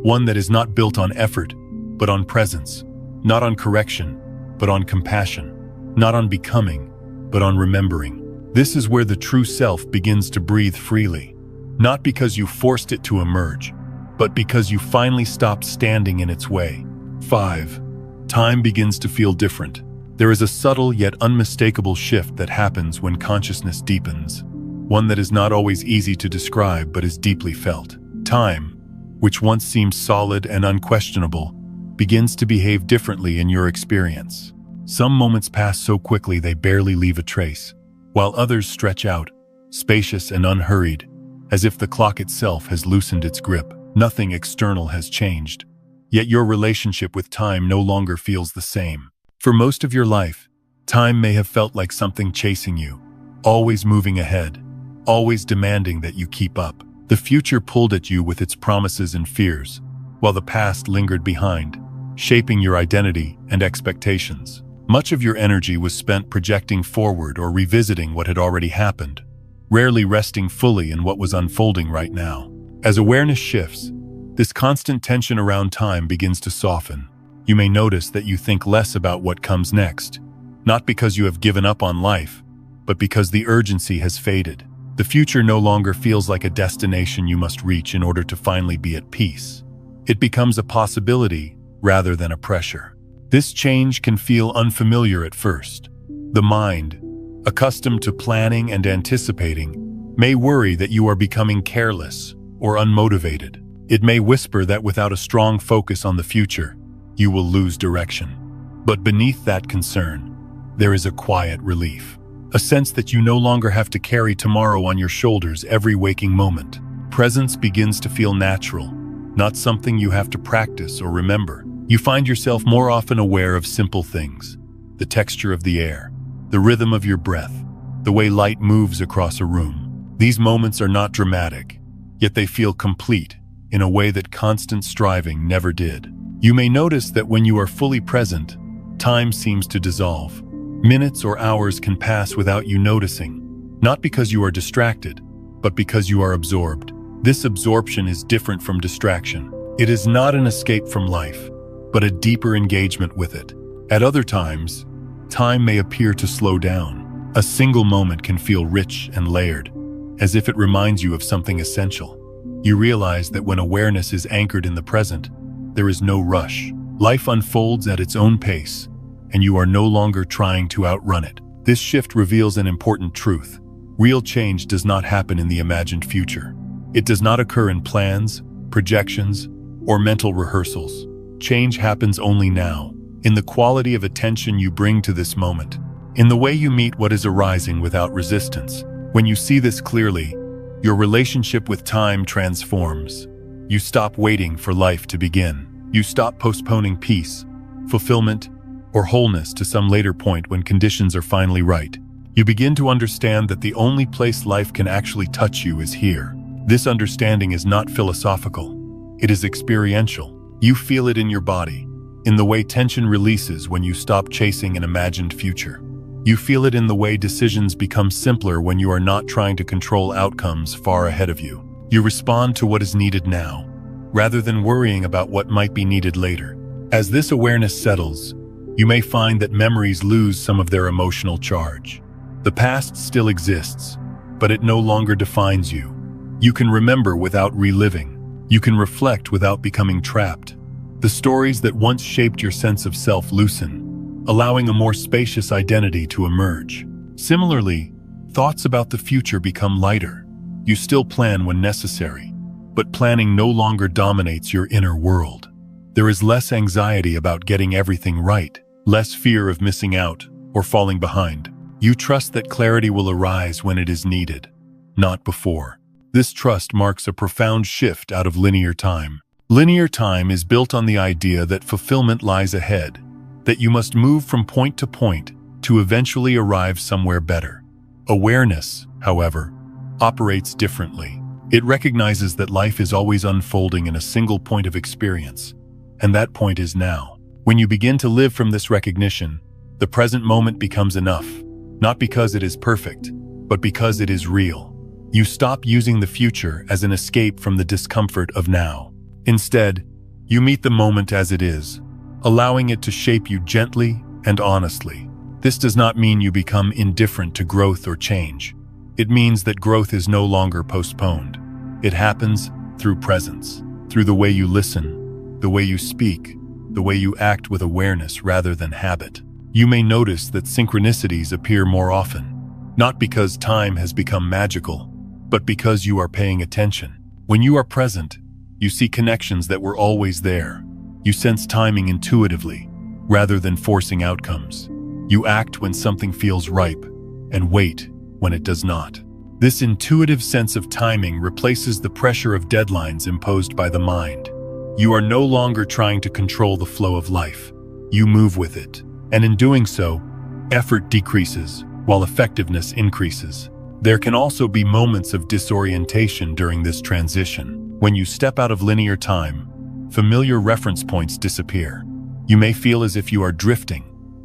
one that is not built on effort, but on presence, not on correction, but on compassion, not on becoming, but on remembering. This is where the true self begins to breathe freely, not because you forced it to emerge, but because you finally stopped standing in its way. 5. Time begins to feel different. There is a subtle yet unmistakable shift that happens when consciousness deepens, one that is not always easy to describe but is deeply felt. Time, which once seemed solid and unquestionable, begins to behave differently in your experience. Some moments pass so quickly they barely leave a trace, while others stretch out, spacious and unhurried, as if the clock itself has loosened its grip. Nothing external has changed, yet your relationship with time no longer feels the same. For most of your life, time may have felt like something chasing you, always moving ahead, always demanding that you keep up. The future pulled at you with its promises and fears, while the past lingered behind, shaping your identity and expectations. Much of your energy was spent projecting forward or revisiting what had already happened, rarely resting fully in what was unfolding right now. As awareness shifts, this constant tension around time begins to soften. You may notice that you think less about what comes next, not because you have given up on life, but because the urgency has faded. The future no longer feels like a destination you must reach in order to finally be at peace. It becomes a possibility rather than a pressure. This change can feel unfamiliar at first. The mind, accustomed to planning and anticipating, may worry that you are becoming careless or unmotivated. It may whisper that without a strong focus on the future, you will lose direction. But beneath that concern, there is a quiet relief, a sense that you no longer have to carry tomorrow on your shoulders every waking moment. Presence begins to feel natural, not something you have to practice or remember. You find yourself more often aware of simple things: the texture of the air, the rhythm of your breath, the way light moves across a room. These moments are not dramatic, yet they feel complete in a way that constant striving never did. You may notice that when you are fully present, time seems to dissolve. Minutes or hours can pass without you noticing, not because you are distracted, but because you are absorbed. This absorption is different from distraction. It is not an escape from life, but a deeper engagement with it. At other times, time may appear to slow down. A single moment can feel rich and layered, as if it reminds you of something essential. You realize that when awareness is anchored in the present, there is no rush. Life unfolds at its own pace, and you are no longer trying to outrun it. This shift reveals an important truth. Real change does not happen in the imagined future. It does not occur in plans, projections, or mental rehearsals. Change happens only now, in the quality of attention you bring to this moment, in the way you meet what is arising without resistance. When you see this clearly, your relationship with time transforms. You stop waiting for life to begin. You stop postponing peace, fulfillment, or wholeness to some later point when conditions are finally right. You begin to understand that the only place life can actually touch you is here. This understanding is not philosophical. It is experiential. You feel it in your body, in the way tension releases when you stop chasing an imagined future. You feel it in the way decisions become simpler when you are not trying to control outcomes far ahead of you. You respond to what is needed now, rather than worrying about what might be needed later. As this awareness settles, you may find that memories lose some of their emotional charge. The past still exists, but it no longer defines you. You can remember without reliving. You can reflect without becoming trapped. The stories that once shaped your sense of self loosen, allowing a more spacious identity to emerge. Similarly, thoughts about the future become lighter. You still plan when necessary, but planning no longer dominates your inner world. There is less anxiety about getting everything right, less fear of missing out or falling behind. You trust that clarity will arise when it is needed, not before. This trust marks a profound shift out of linear time. Linear time is built on the idea that fulfillment lies ahead, that you must move from point to point to eventually arrive somewhere better. Awareness, however, operates differently. It recognizes that life is always unfolding in a single point of experience, and that point is now. When you begin to live from this recognition, the present moment becomes enough, not because it is perfect, but because it is real. You stop using the future as an escape from the discomfort of now. Instead, you meet the moment as it is, allowing it to shape you gently and honestly. This does not mean you become indifferent to growth or change. It means that growth is no longer postponed. It happens through presence, through the way you listen, the way you speak, the way you act with awareness rather than habit. You may notice that synchronicities appear more often, not because time has become magical, but because you are paying attention. When you are present, You see connections that were always there. You sense timing intuitively, rather than forcing outcomes. You act when something feels ripe, and wait when it does not. This intuitive sense of timing replaces the pressure of deadlines imposed by the mind. You are no longer trying to control the flow of life. You move with it. And in doing so, effort decreases, while effectiveness increases. There can also be moments of disorientation during this transition. When you step out of linear time, familiar reference points disappear. You may feel as if you are drifting,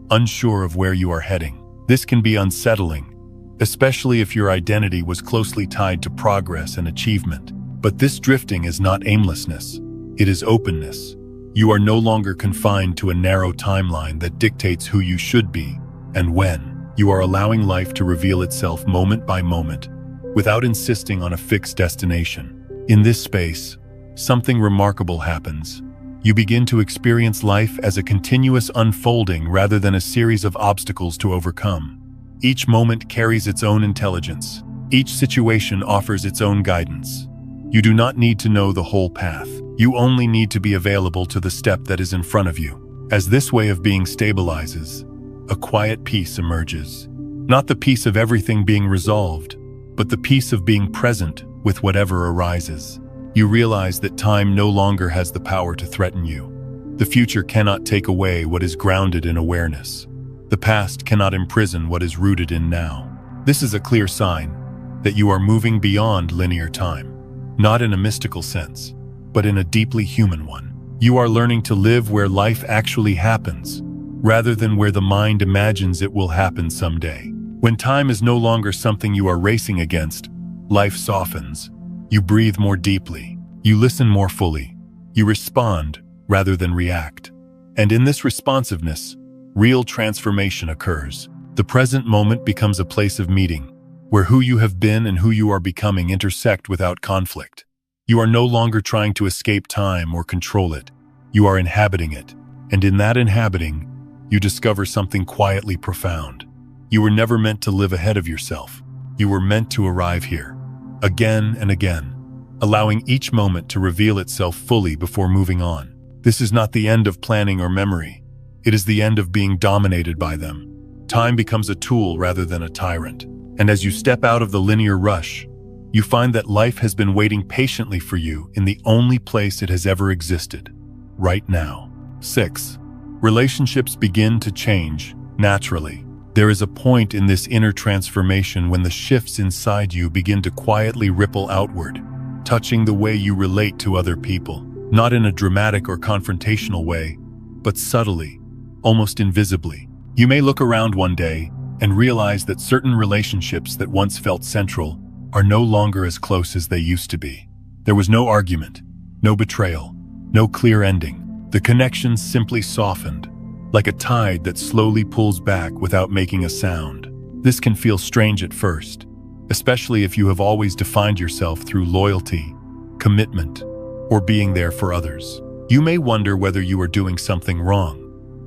unsure of where you are heading. This can be unsettling, especially if your identity was closely tied to progress and achievement. But this drifting is not aimlessness. It is openness. You are no longer confined to a narrow timeline that dictates who you should be and when. You are allowing life to reveal itself moment by moment, without insisting on a fixed destination. In this space, something remarkable happens. You begin to experience life as a continuous unfolding rather than a series of obstacles to overcome. Each moment carries its own intelligence. Each situation offers its own guidance. You do not need to know the whole path. You only need to be available to the step that is in front of you. As this way of being stabilizes, a quiet peace emerges. Not the peace of everything being resolved, but the peace of being present with whatever arises. You realize that time no longer has the power to threaten you. The future cannot take away what is grounded in awareness. The past cannot imprison what is rooted in now. This is a clear sign that you are moving beyond linear time, not in a mystical sense, but in a deeply human one. You are learning to live where life actually happens, rather than where the mind imagines it will happen someday. When time is no longer something you are racing against, life softens. You breathe more deeply. You listen more fully. You respond rather than react. And in this responsiveness, real transformation occurs. The present moment becomes a place of meeting, where who you have been and who you are becoming intersect without conflict. You are no longer trying to escape time or control it. You are inhabiting it. And in that inhabiting, you discover something quietly profound. You were never meant to live ahead of yourself. You were meant to arrive here, again and again, allowing each moment to reveal itself fully before moving on. This is not the end of planning or memory. It is the end of being dominated by them. Time becomes a tool rather than a tyrant. And as you step out of the linear rush, you find that life has been waiting patiently for you in the only place it has ever existed, right now. 6. Relationships begin to change naturally. There is a point in this inner transformation when the shifts inside you begin to quietly ripple outward, touching the way you relate to other people, not in a dramatic or confrontational way, but subtly, almost invisibly. You may look around one day and realize that certain relationships that once felt central are no longer as close as they used to be. There was no argument, no betrayal, no clear ending. The connections simply softened, like a tide that slowly pulls back without making a sound. This can feel strange at first, especially if you have always defined yourself through loyalty, commitment, or being there for others. You may wonder whether you are doing something wrong,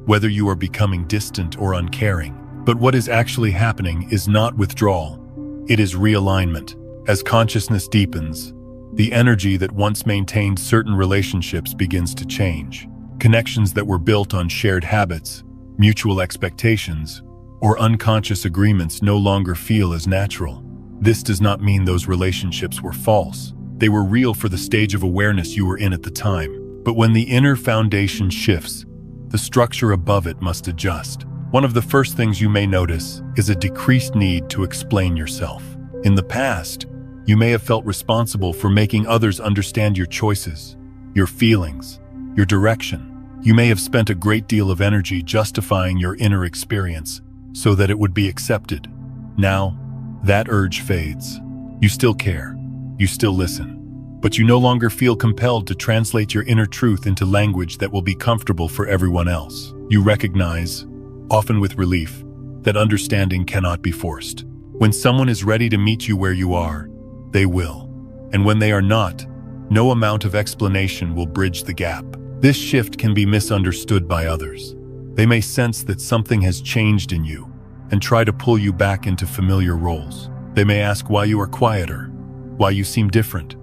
whether you are becoming distant or uncaring. But what is actually happening is not withdrawal. It is realignment. As consciousness deepens, the energy that once maintained certain relationships begins to change. Connections that were built on shared habits, mutual expectations, or unconscious agreements no longer feel as natural. This does not mean those relationships were false. They were real for the stage of awareness you were in at the time. But when the inner foundation shifts, the structure above it must adjust. One of the first things you may notice is a decreased need to explain yourself. In the past, you may have felt responsible for making others understand your choices, your feelings, your direction. You may have spent a great deal of energy justifying your inner experience so that it would be accepted. Now, that urge fades. You still care, you still listen, but you no longer feel compelled to translate your inner truth into language that will be comfortable for everyone else. You recognize, often with relief, that understanding cannot be forced. When someone is ready to meet you where you are, they will. And when they are not, no amount of explanation will bridge the gap. This shift can be misunderstood by others. They may sense that something has changed in you and try to pull you back into familiar roles. They may ask why you are quieter, why you seem different,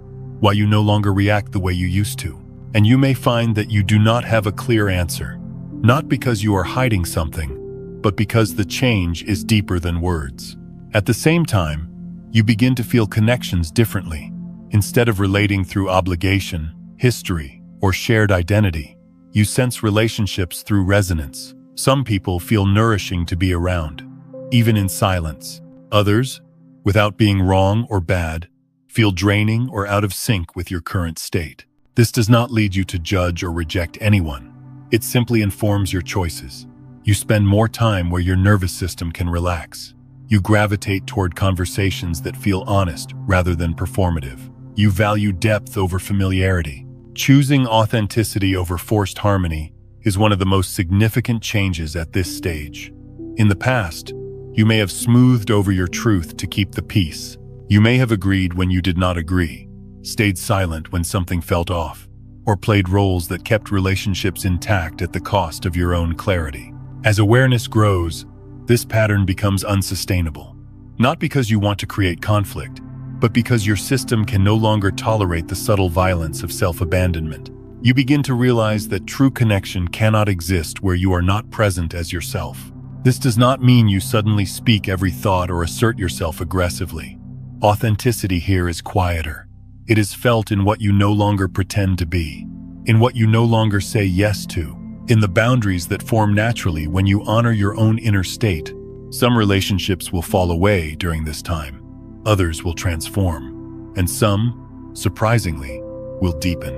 why you no longer react the way you used to. And you may find that you do not have a clear answer, not because you are hiding something, but because the change is deeper than words. At the same time, you begin to feel connections differently. Instead of relating through obligation, history, or shared identity, you sense relationships through resonance. Some people feel nourishing to be around, even in silence. Others, without being wrong or bad, feel draining or out of sync with your current state. This does not lead you to judge or reject anyone. It simply informs your choices. You spend more time where your nervous system can relax. You gravitate toward conversations that feel honest rather than performative. You value depth over familiarity. Choosing authenticity over forced harmony is one of the most significant changes at this stage. In the past, you may have smoothed over your truth to keep the peace. You may have agreed when you did not agree, stayed silent when something felt off, or played roles that kept relationships intact at the cost of your own clarity. As awareness grows, this pattern becomes unsustainable. Not because you want to create conflict, but because your system can no longer tolerate the subtle violence of self-abandonment. You begin to realize that true connection cannot exist where you are not present as yourself. This does not mean you suddenly speak every thought or assert yourself aggressively. Authenticity here is quieter. It is felt in what you no longer pretend to be, in what you no longer say yes to, in the boundaries that form naturally when you honor your own inner state. Some relationships will fall away during this time. Others will transform, and some, surprisingly, will deepen.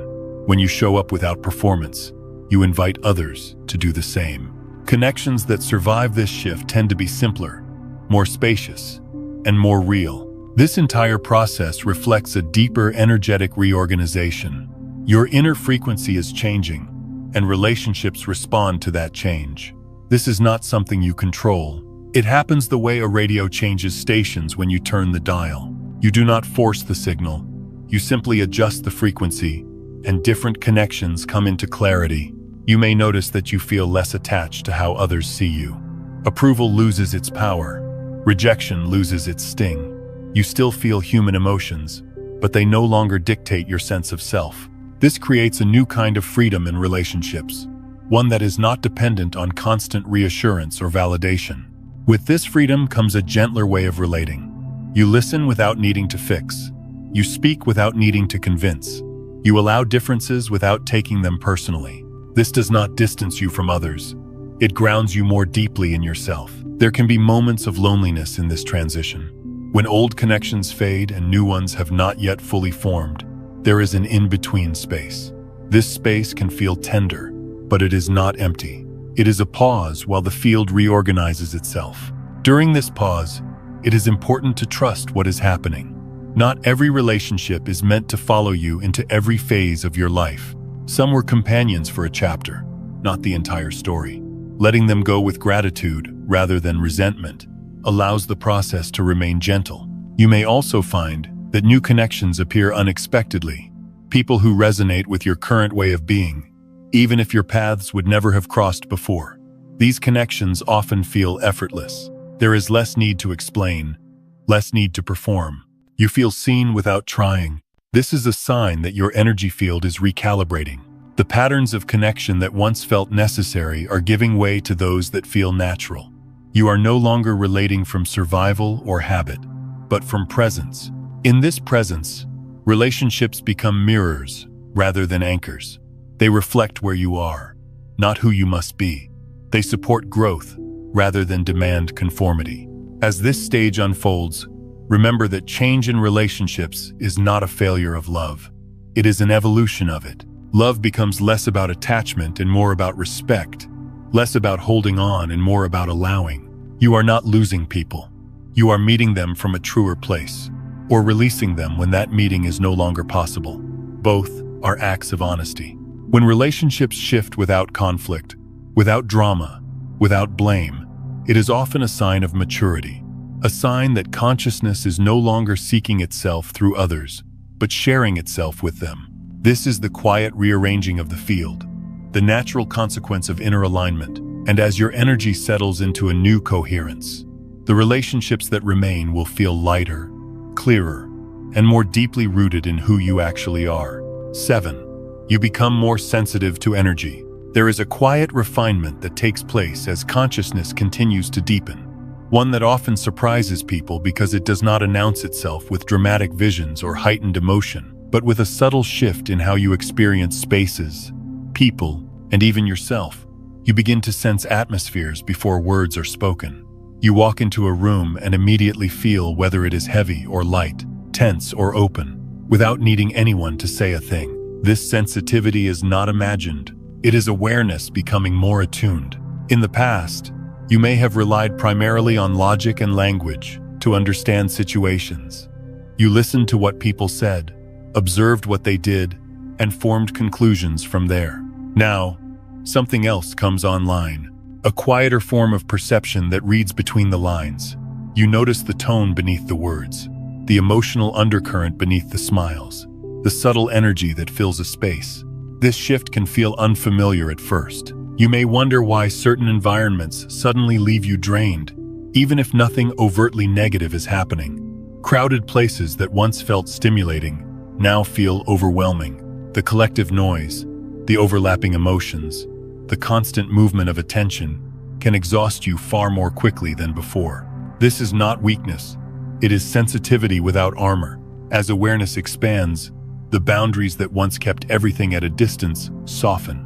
When you show up without performance, you invite others to do the same. Connections that survive this shift tend to be simpler, more spacious, and more real. This entire process reflects a deeper energetic reorganization. Your inner frequency is changing, and relationships respond to that change. This is not something you control. It happens the way a radio changes stations when you turn the dial. You do not force the signal. You simply adjust the frequency, and different connections come into clarity. You may notice that you feel less attached to how others see you. Approval loses its power. Rejection loses its sting. You still feel human emotions, but they no longer dictate your sense of self. This creates a new kind of freedom in relationships, one that is not dependent on constant reassurance or validation. With this freedom comes a gentler way of relating. You listen without needing to fix. You speak without needing to convince. You allow differences without taking them personally. This does not distance you from others. It grounds you more deeply in yourself. There can be moments of loneliness in this transition. When old connections fade and new ones have not yet fully formed, there is an in-between space. This space can feel tender, but it is not empty. It is a pause while the field reorganizes itself. During this pause, it is important to trust what is happening. Not every relationship is meant to follow you into every phase of your life. Some were companions for a chapter, not the entire story. Letting them go with gratitude rather than resentment allows the process to remain gentle. You may also find that new connections appear unexpectedly, people who resonate with your current way of being, even if your paths would never have crossed before. These connections often feel effortless. There is less need to explain, less need to perform. You feel seen without trying. This is a sign that your energy field is recalibrating. The patterns of connection that once felt necessary are giving way to those that feel natural. You are no longer relating from survival or habit, but from presence. In this presence, relationships become mirrors rather than anchors. They reflect where you are, not who you must be. They support growth rather than demand conformity. As this stage unfolds, remember that change in relationships is not a failure of love. It is an evolution of it. Love becomes less about attachment and more about respect, less about holding on and more about allowing. You are not losing people. You are meeting them from a truer place, or releasing them when that meeting is no longer possible. Both are acts of honesty. When relationships shift without conflict, without drama, without blame, it is often a sign of maturity, a sign that consciousness is no longer seeking itself through others, but sharing itself with them. This is the quiet rearranging of the field, the natural consequence of inner alignment, and as your energy settles into a new coherence, the relationships that remain will feel lighter, clearer, and more deeply rooted in who you actually are. 7. You become more sensitive to energy. There is a quiet refinement that takes place as consciousness continues to deepen, one that often surprises people because it does not announce itself with dramatic visions or heightened emotion, but with a subtle shift in how you experience spaces, people, and even yourself. You begin to sense atmospheres before words are spoken. You walk into a room and immediately feel whether it is heavy or light, tense or open, without needing anyone to say a thing. This sensitivity is not imagined. It is awareness becoming more attuned. In the past, you may have relied primarily on logic and language to understand situations. You listened to what people said, observed what they did, and formed conclusions from there. Now, something else comes online, a quieter form of perception that reads between the lines. You notice the tone beneath the words, the emotional undercurrent beneath the smiles, the subtle energy that fills a space. This shift can feel unfamiliar at first. You may wonder why certain environments suddenly leave you drained, even if nothing overtly negative is happening. Crowded places that once felt stimulating now feel overwhelming. The collective noise, the overlapping emotions, the constant movement of attention can exhaust you far more quickly than before. This is not weakness. It is sensitivity without armor. As awareness expands, the boundaries that once kept everything at a distance soften.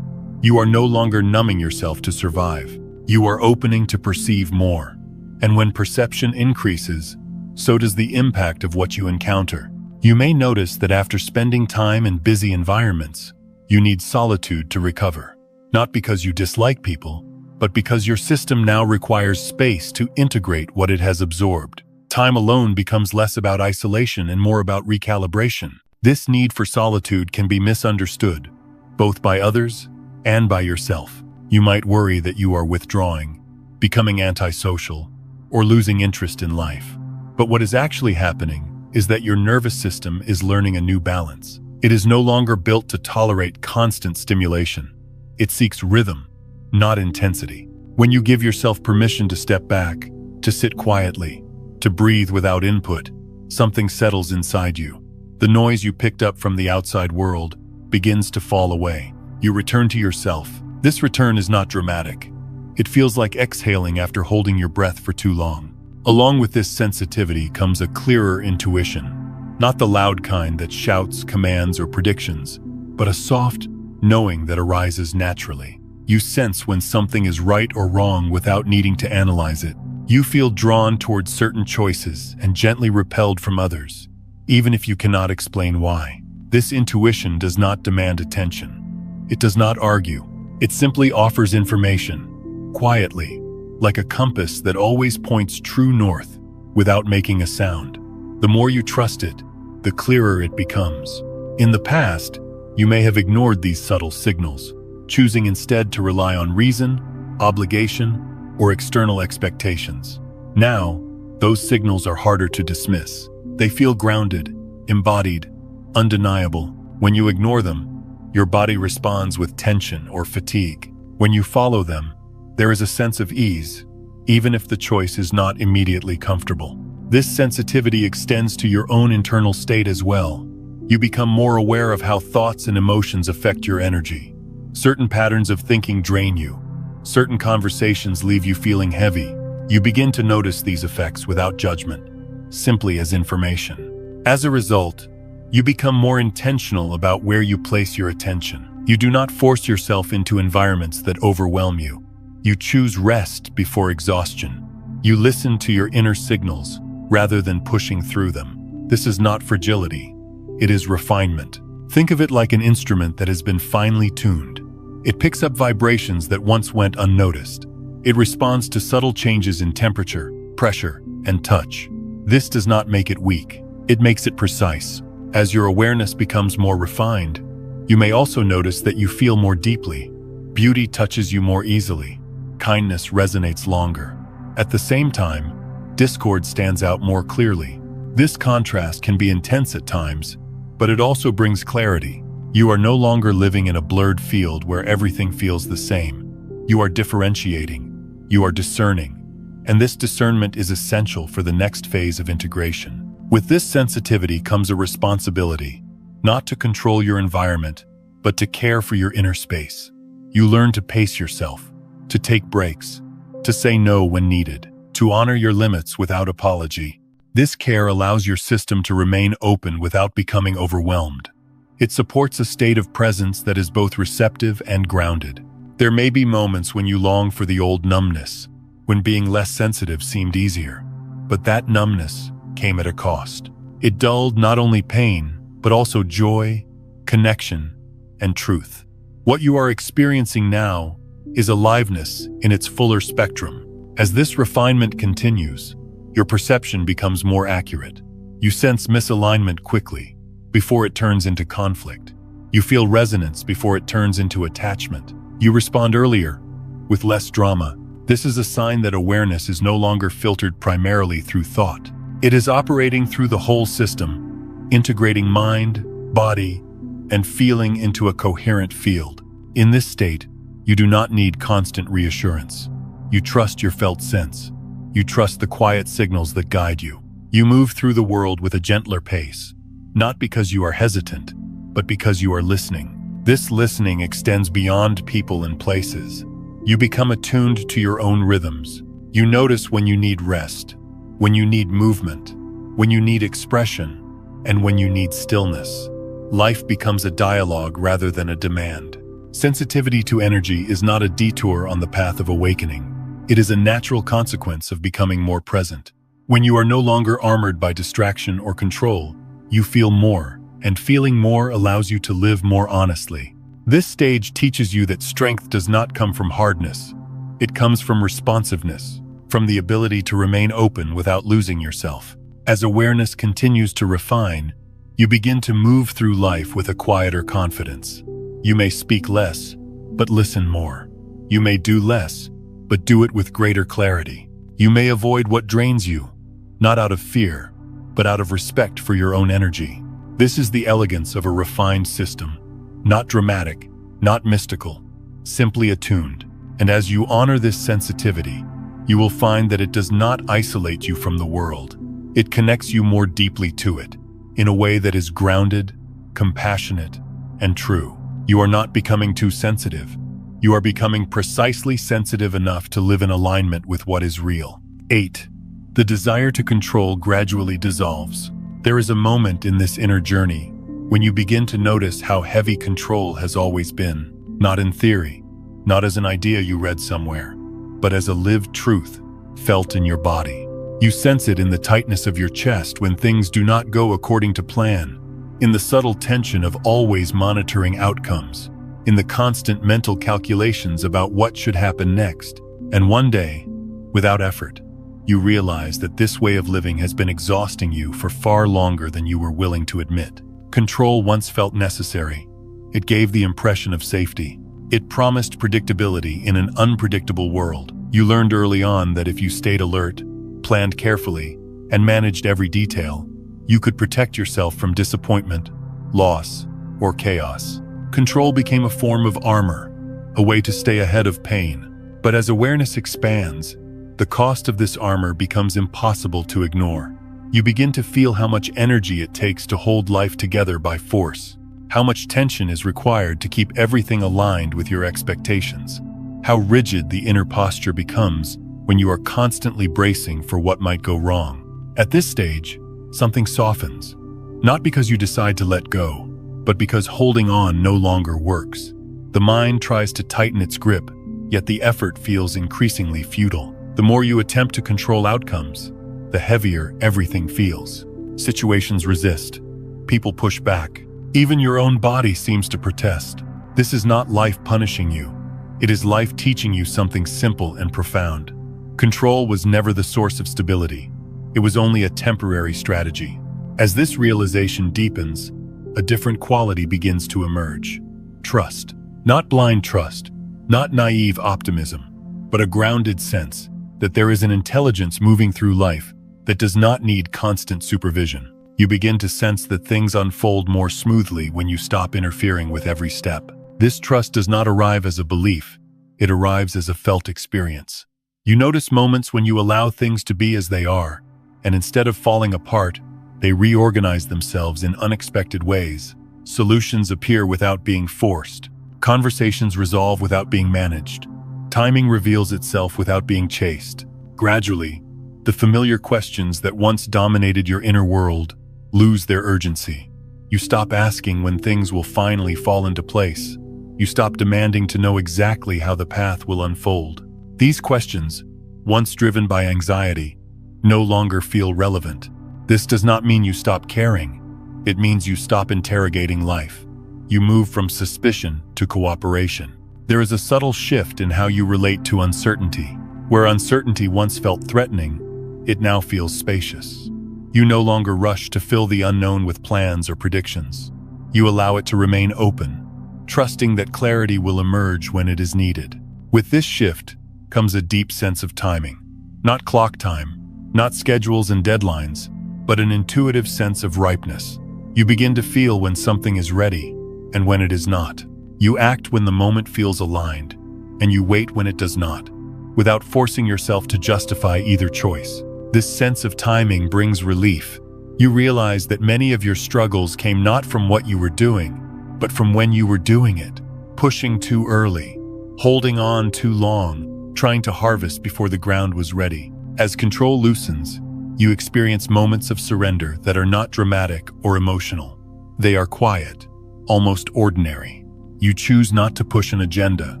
You are no longer numbing yourself to survive. You are opening to perceive more. And when perception increases, so does the impact of what you encounter. You may notice that after spending time in busy environments, you need solitude to recover. Not because you dislike people, but because your system now requires space to integrate what it has absorbed. Time alone becomes less about isolation and more about recalibration. This need for solitude can be misunderstood, both by others and by yourself. You might worry that you are withdrawing, becoming antisocial, or losing interest in life. But what is actually happening is that your nervous system is learning a new balance. It is no longer built to tolerate constant stimulation. It seeks rhythm, not intensity. When you give yourself permission to step back, to sit quietly, to breathe without input, something settles inside you. The noise you picked up from the outside world begins to fall away. You return to yourself. This return is not dramatic. It feels like exhaling after holding your breath for too long. Along with this sensitivity comes a clearer intuition, not the loud kind that shouts, commands, or predictions, but a soft knowing that arises naturally. You sense when something is right or wrong without needing to analyze it. You feel drawn towards certain choices and gently repelled from others, even if you cannot explain why. This intuition does not demand attention. It does not argue. It simply offers information, quietly, like a compass that always points true north without making a sound. The more you trust it, the clearer it becomes. In the past, you may have ignored these subtle signals, choosing instead to rely on reason, obligation, or external expectations. Now, those signals are harder to dismiss. They feel grounded, embodied, undeniable. When you ignore them, your body responds with tension or fatigue. When you follow them, there is a sense of ease, even if the choice is not immediately comfortable. This sensitivity extends to your own internal state as well. You become more aware of how thoughts and emotions affect your energy. Certain patterns of thinking drain you. Certain conversations leave you feeling heavy. You begin to notice these effects without judgment, simply as information. As a result, you become more intentional about where you place your attention. You do not force yourself into environments that overwhelm you. You choose rest before exhaustion. You listen to your inner signals rather than pushing through them. This is not fragility. It is refinement. Think of it like an instrument that has been finely tuned. It picks up vibrations that once went unnoticed. It responds to subtle changes in temperature, pressure, and touch. This does not make it weak. It makes it precise. As your awareness becomes more refined, you may also notice that you feel more deeply. Beauty touches you more easily. Kindness resonates longer. At the same time, discord stands out more clearly. This contrast can be intense at times, but it also brings clarity. You are no longer living in a blurred field where everything feels the same. You are differentiating. You are discerning. And this discernment is essential for the next phase of integration. With this sensitivity comes a responsibility, not to control your environment, but to care for your inner space. You learn to pace yourself, to take breaks, to say no when needed, to honor your limits without apology. This care allows your system to remain open without becoming overwhelmed. It supports a state of presence that is both receptive and grounded. There may be moments when you long for the old numbness, when being less sensitive seemed easier. But that numbness came at a cost. It dulled not only pain, but also joy, connection, and truth. What you are experiencing now is aliveness in its fuller spectrum. As this refinement continues, your perception becomes more accurate. You sense misalignment quickly, before it turns into conflict. You feel resonance before it turns into attachment. You respond earlier, with less drama. This is a sign that awareness is no longer filtered primarily through thought. It is operating through the whole system, integrating mind, body, and feeling into a coherent field. In this state, you do not need constant reassurance. You trust your felt sense. You trust the quiet signals that guide you. You move through the world with a gentler pace, not because you are hesitant, but because you are listening. This listening extends beyond people and places. You become attuned to your own rhythms. You notice when you need rest, when you need movement, when you need expression, and when you need stillness. Life becomes a dialogue rather than a demand. Sensitivity to energy is not a detour on the path of awakening. It is a natural consequence of becoming more present. When you are no longer armored by distraction or control, you feel more, and feeling more allows you to live more honestly. This stage teaches you that strength does not come from hardness. It comes from responsiveness, from the ability to remain open without losing yourself. As awareness continues to refine, you begin to move through life with a quieter confidence. You may speak less, but listen more. You may do less, but do it with greater clarity. You may avoid what drains you, not out of fear, but out of respect for your own energy. This is the elegance of a refined system, not dramatic, not mystical, simply attuned. And as you honor this sensitivity, you will find that it does not isolate you from the world. It connects you more deeply to it, in a way that is grounded, compassionate, and true. You are not becoming too sensitive. You are becoming precisely sensitive enough to live in alignment with what is real. 8. The desire to control gradually dissolves. There is a moment in this inner journey when you begin to notice how heavy control has always been, not in theory, not as an idea you read somewhere, but as a lived truth felt in your body. You sense it in the tightness of your chest when things do not go according to plan, in the subtle tension of always monitoring outcomes, in the constant mental calculations about what should happen next. And one day, without effort, you realize that this way of living has been exhausting you for far longer than you were willing to admit. Control once felt necessary. It gave the impression of safety. It promised predictability in an unpredictable world. You learned early on that if you stayed alert, planned carefully, and managed every detail, you could protect yourself from disappointment, loss, or chaos. Control became a form of armor, a way to stay ahead of pain. But as awareness expands, the cost of this armor becomes impossible to ignore. You begin to feel how much energy it takes to hold life together by force, how much tension is required to keep everything aligned with your expectations, how rigid the inner posture becomes when you are constantly bracing for what might go wrong. At this stage, something softens, not because you decide to let go, but because holding on no longer works. The mind tries to tighten its grip, yet the effort feels increasingly futile. The more you attempt to control outcomes, the heavier everything feels. Situations resist. People push back. Even your own body seems to protest. This is not life punishing you. It is life teaching you something simple and profound. Control was never the source of stability. It was only a temporary strategy. As this realization deepens, a different quality begins to emerge. Trust. Not blind trust, not naive optimism, but a grounded sense that there is an intelligence moving through life that does not need constant supervision. You begin to sense that things unfold more smoothly when you stop interfering with every step. This trust does not arrive as a belief, it arrives as a felt experience. You notice moments when you allow things to be as they are, and instead of falling apart, They reorganize themselves in unexpected ways. Solutions appear without being forced. Conversations resolve without being managed. Timing reveals itself without being chased. Gradually, the familiar questions that once dominated your inner world lose their urgency. You stop asking when things will finally fall into place. You stop demanding to know exactly how the path will unfold. These questions, once driven by anxiety, no longer feel relevant. This does not mean you stop caring. It means you stop interrogating life. You move from suspicion to cooperation. There is a subtle shift in how you relate to uncertainty. Where uncertainty once felt threatening, it now feels spacious. You no longer rush to fill the unknown with plans or predictions. You allow it to remain open, trusting that clarity will emerge when it is needed. With this shift comes a deep sense of timing. Not clock time, not schedules and deadlines, but an intuitive sense of ripeness. You begin to feel when something is ready and when it is not. You act when the moment feels aligned, and you wait when it does not, without forcing yourself to justify either choice. This sense of timing brings relief. You realize that many of your struggles came not from what you were doing, but from when you were doing it, pushing too early, holding on too long, trying to harvest before the ground was ready. As control loosens, you experience moments of surrender that are not dramatic or emotional. They are quiet, almost ordinary. You choose not to push an agenda.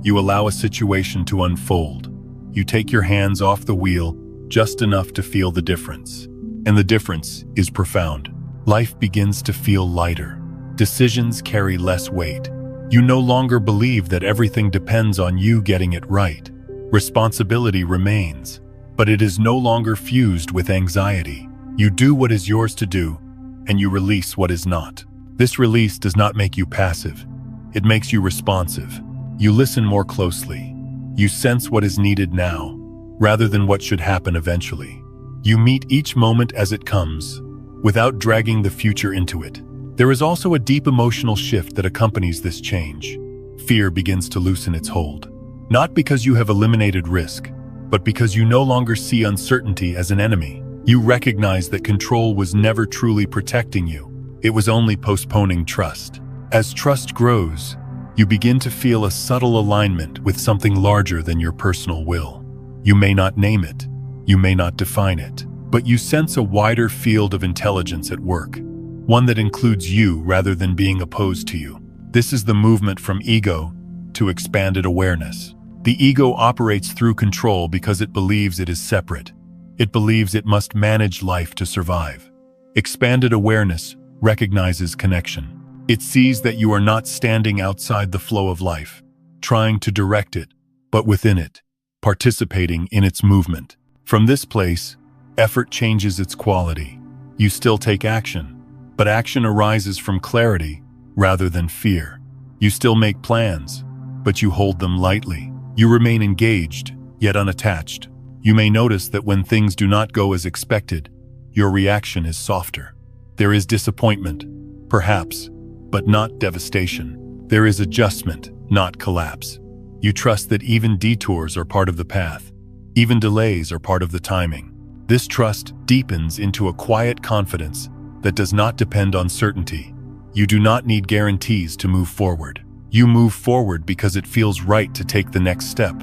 You allow a situation to unfold. You take your hands off the wheel just enough to feel the difference. And the difference is profound. Life begins to feel lighter. Decisions carry less weight. You no longer believe that everything depends on you getting it right. Responsibility remains, but it is no longer fused with anxiety. You do what is yours to do, and you release what is not. This release does not make you passive. It makes you responsive. You listen more closely. You sense what is needed now, rather than what should happen eventually. You meet each moment as it comes, without dragging the future into it. There is also a deep emotional shift that accompanies this change. Fear begins to loosen its hold. Not because you have eliminated risk, but because you no longer see uncertainty as an enemy. You recognize that control was never truly protecting you. It was only postponing trust. As trust grows, you begin to feel a subtle alignment with something larger than your personal will. You may not name it, you may not define it, but you sense a wider field of intelligence at work, one that includes you rather than being opposed to you. This is the movement from ego to expanded awareness. The ego operates through control because it believes it is separate. It believes it must manage life to survive. Expanded awareness recognizes connection. It sees that you are not standing outside the flow of life, trying to direct it, but within it, participating in its movement. From this place, effort changes its quality. You still take action, but action arises from clarity rather than fear. You still make plans, but you hold them lightly. You remain engaged, yet unattached. You may notice that when things do not go as expected, your reaction is softer. There is disappointment, perhaps, but not devastation. There is adjustment, not collapse. You trust that even detours are part of the path. Even delays are part of the timing. This trust deepens into a quiet confidence that does not depend on certainty. You do not need guarantees to move forward. You move forward because it feels right to take the next step,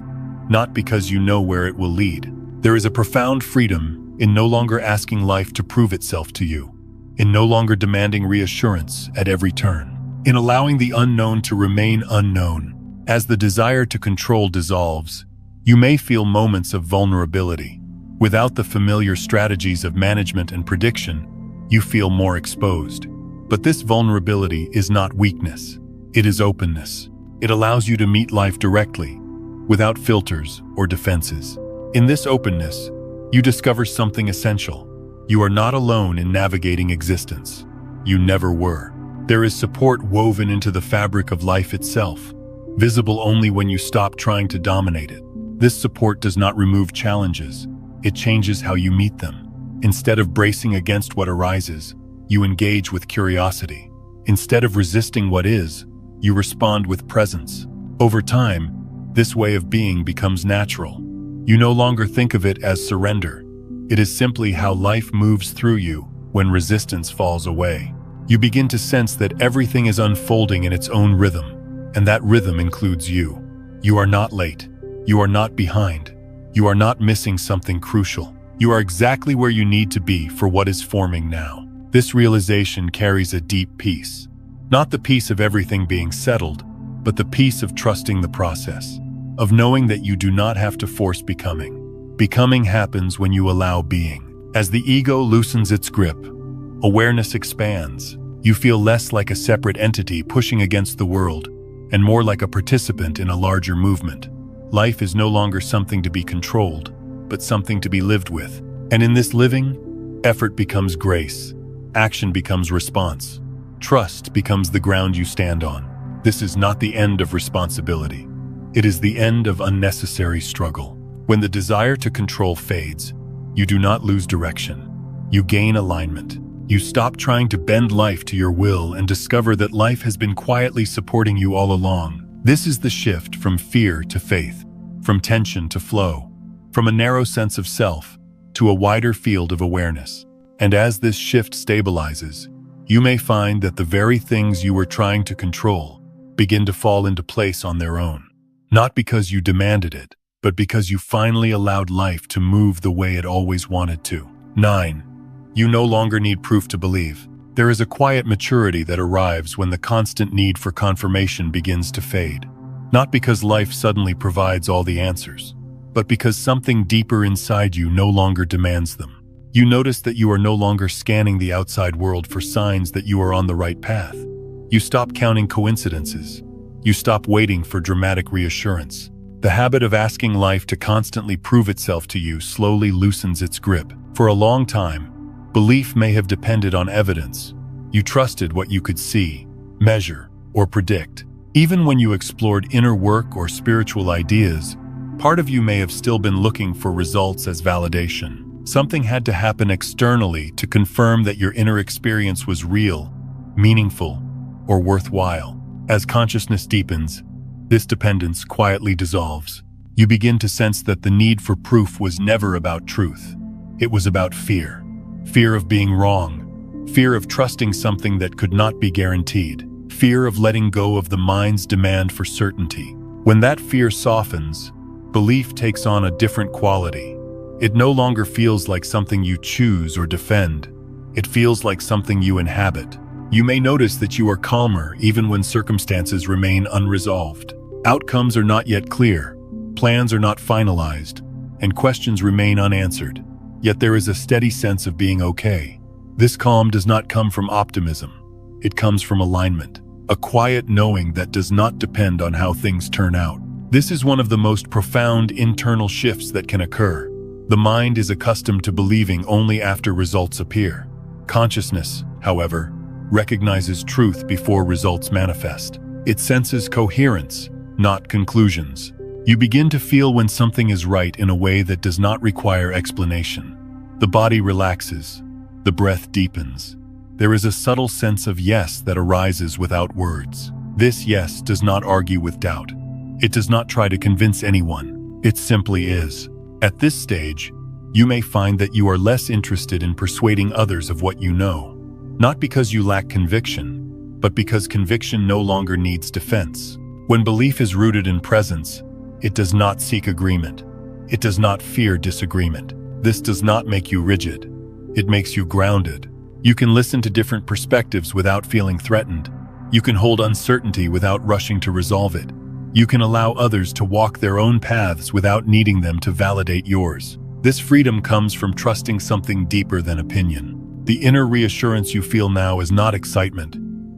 not because you know where it will lead. There is a profound freedom in no longer asking life to prove itself to you, in no longer demanding reassurance at every turn, in allowing the unknown to remain unknown. As the desire to control dissolves, you may feel moments of vulnerability. Without the familiar strategies of management and prediction, you feel more exposed. But this vulnerability is not weakness. It is openness. It allows you to meet life directly, without filters or defenses. In this openness, you discover something essential. You are not alone in navigating existence. You never were. There is support woven into the fabric of life itself, visible only when you stop trying to dominate it. This support does not remove challenges. It changes how you meet them. Instead of bracing against what arises, you engage with curiosity. Instead of resisting what is, you respond with presence. Over time, this way of being becomes natural. You no longer think of it as surrender. It is simply how life moves through you, when resistance falls away. You begin to sense that everything is unfolding in its own rhythm, and that rhythm includes you. You are not late. You are not behind. You are not missing something crucial. You are exactly where you need to be for what is forming now. This realization carries a deep peace. Not the peace of everything being settled, but the peace of trusting the process, of knowing that you do not have to force becoming. Becoming happens when you allow being. As the ego loosens its grip, awareness expands. You feel less like a separate entity pushing against the world, and more like a participant in a larger movement. Life is no longer something to be controlled, but something to be lived with. And in this living, effort becomes grace, action becomes response, trust becomes the ground you stand on. This is not the end of responsibility. It is the end of unnecessary struggle. When the desire to control fades, you do not lose direction. You gain alignment. You stop trying to bend life to your will and discover that life has been quietly supporting you all along. This is the shift from fear to faith, from tension to flow, from a narrow sense of self to a wider field of awareness. And as this shift stabilizes, you may find that the very things you were trying to control begin to fall into place on their own. Not because you demanded it, but because you finally allowed life to move the way it always wanted to. 9. You no longer need proof to believe. There is a quiet maturity that arrives when the constant need for confirmation begins to fade. Not because life suddenly provides all the answers, but because something deeper inside you no longer demands them. You notice that you are no longer scanning the outside world for signs that you are on the right path. You stop counting coincidences. You stop waiting for dramatic reassurance. The habit of asking life to constantly prove itself to you slowly loosens its grip. For a long time, belief may have depended on evidence. You trusted what you could see, measure, or predict. Even when you explored inner work or spiritual ideas, part of you may have still been looking for results as validation. Something had to happen externally to confirm that your inner experience was real, meaningful, or worthwhile. As consciousness deepens, this dependence quietly dissolves. You begin to sense that the need for proof was never about truth. It was about fear. Fear of being wrong. Fear of trusting something that could not be guaranteed. Fear of letting go of the mind's demand for certainty. When that fear softens, belief takes on a different quality. It no longer feels like something you choose or defend. It feels like something you inhabit. You may notice that you are calmer even when circumstances remain unresolved. Outcomes are not yet clear, plans are not finalized, and questions remain unanswered. Yet there is a steady sense of being okay. This calm does not come from optimism. It comes from alignment, a quiet knowing that does not depend on how things turn out. This is one of the most profound internal shifts that can occur. The mind is accustomed to believing only after results appear. Consciousness, however, recognizes truth before results manifest. It senses coherence, not conclusions. You begin to feel when something is right in a way that does not require explanation. The body relaxes. The breath deepens. There is a subtle sense of yes that arises without words. This yes does not argue with doubt. It does not try to convince anyone. It simply is. At this stage, you may find that you are less interested in persuading others of what you know. Not because you lack conviction, but because conviction no longer needs defense. When belief is rooted in presence, it does not seek agreement. It does not fear disagreement. This does not make you rigid. It makes you grounded. You can listen to different perspectives without feeling threatened. You can hold uncertainty without rushing to resolve it. You can allow others to walk their own paths without needing them to validate yours. This freedom comes from trusting something deeper than opinion. The inner reassurance you feel now is not excitement.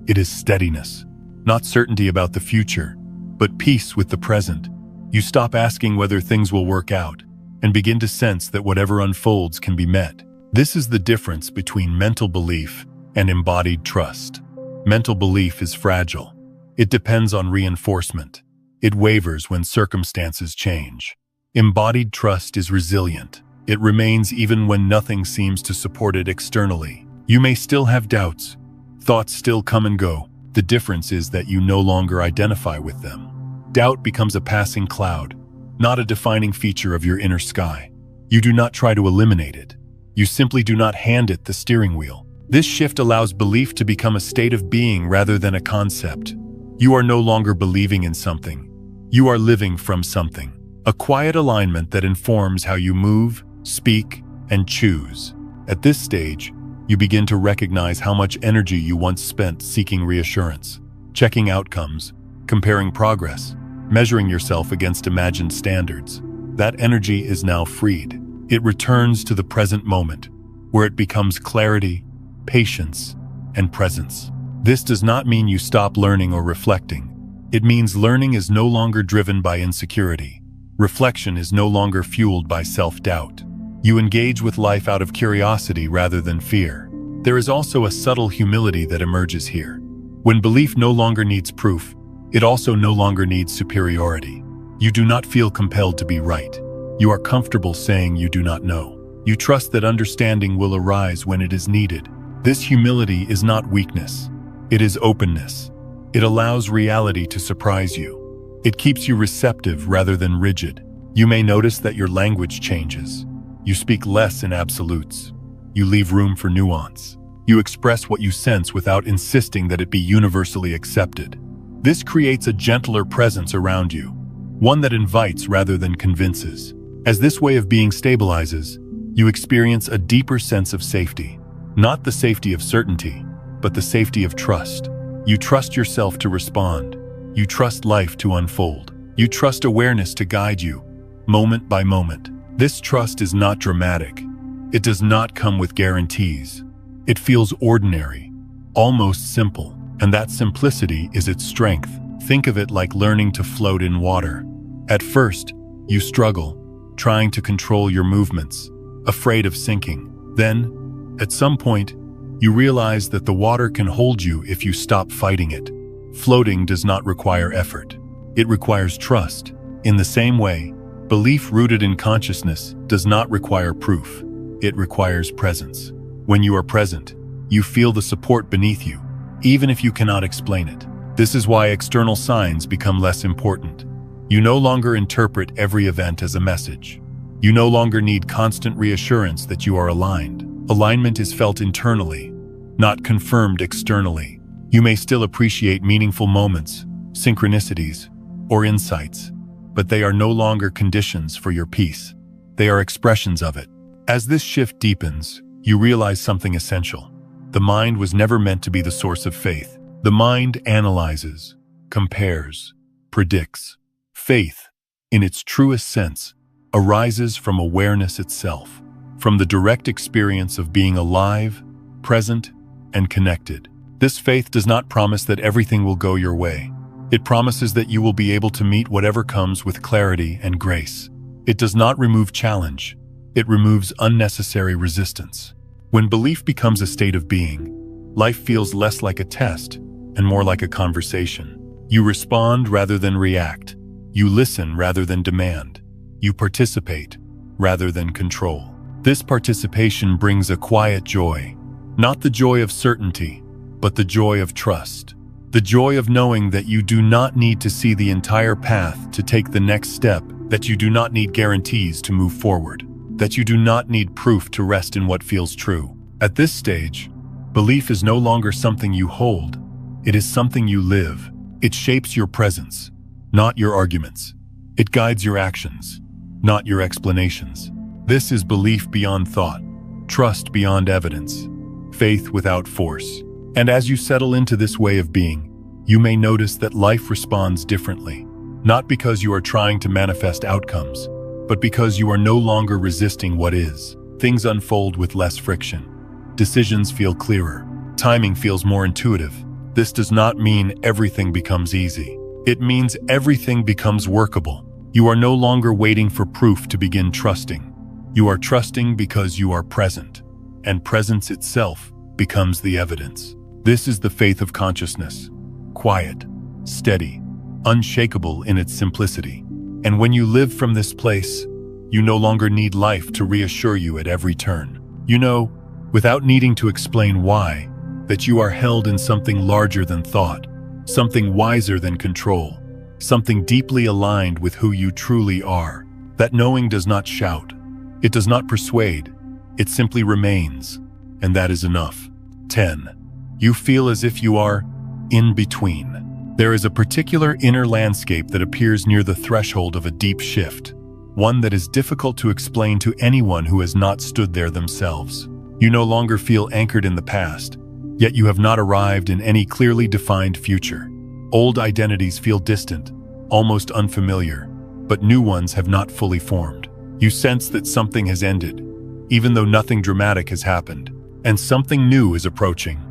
It is steadiness. Not certainty about the future, but peace with the present. You stop asking whether things will work out and begin to sense that whatever unfolds can be met. This is the difference between mental belief and embodied trust. Mental belief is fragile. It depends on reinforcement. It wavers when circumstances change. Embodied trust is resilient. It remains even when nothing seems to support it externally. You may still have doubts. Thoughts still come and go. The difference is that you no longer identify with them. Doubt becomes a passing cloud, not a defining feature of your inner sky. You do not try to eliminate it. You simply do not hand it the steering wheel. This shift allows belief to become a state of being rather than a concept. You are no longer believing in something. You are living from something. A quiet alignment that informs how you move, speak, and choose. At this stage, you begin to recognize how much energy you once spent seeking reassurance, checking outcomes, comparing progress, measuring yourself against imagined standards. That energy is now freed. It returns to the present moment, where it becomes clarity, patience, and presence. This does not mean you stop learning or reflecting. It means learning is no longer driven by insecurity. Reflection is no longer fueled by self-doubt. You engage with life out of curiosity rather than fear. There is also a subtle humility that emerges here. When belief no longer needs proof, it also no longer needs superiority. You do not feel compelled to be right. You are comfortable saying you do not know. You trust that understanding will arise when it is needed. This humility is not weakness. It is openness. It allows reality to surprise you. It keeps you receptive rather than rigid. You may notice that your language changes. You speak less in absolutes. You leave room for nuance. You express what you sense without insisting that it be universally accepted. This creates a gentler presence around you, one that invites rather than convinces. As this way of being stabilizes, you experience a deeper sense of safety. Not the safety of certainty, but the safety of trust. You trust yourself to respond. You trust life to unfold. You trust awareness to guide you, moment by moment. This trust is not dramatic. It does not come with guarantees. It feels ordinary, almost simple, and that simplicity is its strength. Think of it like learning to float in water. At first, you struggle, trying to control your movements, afraid of sinking. Then, at some point, you realize that the water can hold you if you stop fighting it. Floating does not require effort. It requires trust. In the same way, belief rooted in consciousness does not require proof. It requires presence. When you are present, you feel the support beneath you, even if you cannot explain it. This is why external signs become less important. You no longer interpret every event as a message. You no longer need constant reassurance that you are aligned. Alignment is felt internally, not confirmed externally. You may still appreciate meaningful moments, synchronicities, or insights, but they are no longer conditions for your peace. They are expressions of it. As this shift deepens, you realize something essential. The mind was never meant to be the source of faith. The mind analyzes, compares, predicts. Faith, in its truest sense, arises from awareness itself, from the direct experience of being alive, present, and connected. This faith does not promise that everything will go your way. It promises that you will be able to meet whatever comes with clarity and grace. It does not remove challenge. It removes unnecessary resistance. When belief becomes a state of being, life feels less like a test and more like a conversation. You respond rather than react. You listen rather than demand. You participate rather than control. This participation brings a quiet joy, not the joy of certainty, but the joy of trust. The joy of knowing that you do not need to see the entire path to take the next step, that you do not need guarantees to move forward, that you do not need proof to rest in what feels true. At this stage, belief is no longer something you hold. It is something you live. It shapes your presence, not your arguments. It guides your actions, not your explanations. This is belief beyond thought, trust beyond evidence, faith without force. And as you settle into this way of being, you may notice that life responds differently, not because you are trying to manifest outcomes, but because you are no longer resisting what is. Things unfold with less friction. Decisions feel clearer. Timing feels more intuitive. This does not mean everything becomes easy. It means everything becomes workable. You are no longer waiting for proof to begin trusting. You are trusting because you are present, and presence itself becomes the evidence. This is the faith of consciousness, quiet, steady, unshakable in its simplicity. And when you live from this place, you no longer need life to reassure you at every turn. You know, without needing to explain why, that you are held in something larger than thought, something wiser than control, something deeply aligned with who you truly are. That knowing does not shout. It does not persuade. It simply remains, and that is enough. 10. You feel as if you are in between. There is a particular inner landscape that appears near the threshold of a deep shift, one that is difficult to explain to anyone who has not stood there themselves. You no longer feel anchored in the past, yet you have not arrived in any clearly defined future. Old identities feel distant, almost unfamiliar, but new ones have not fully formed. You sense that something has ended, even though nothing dramatic has happened, and something new is approaching,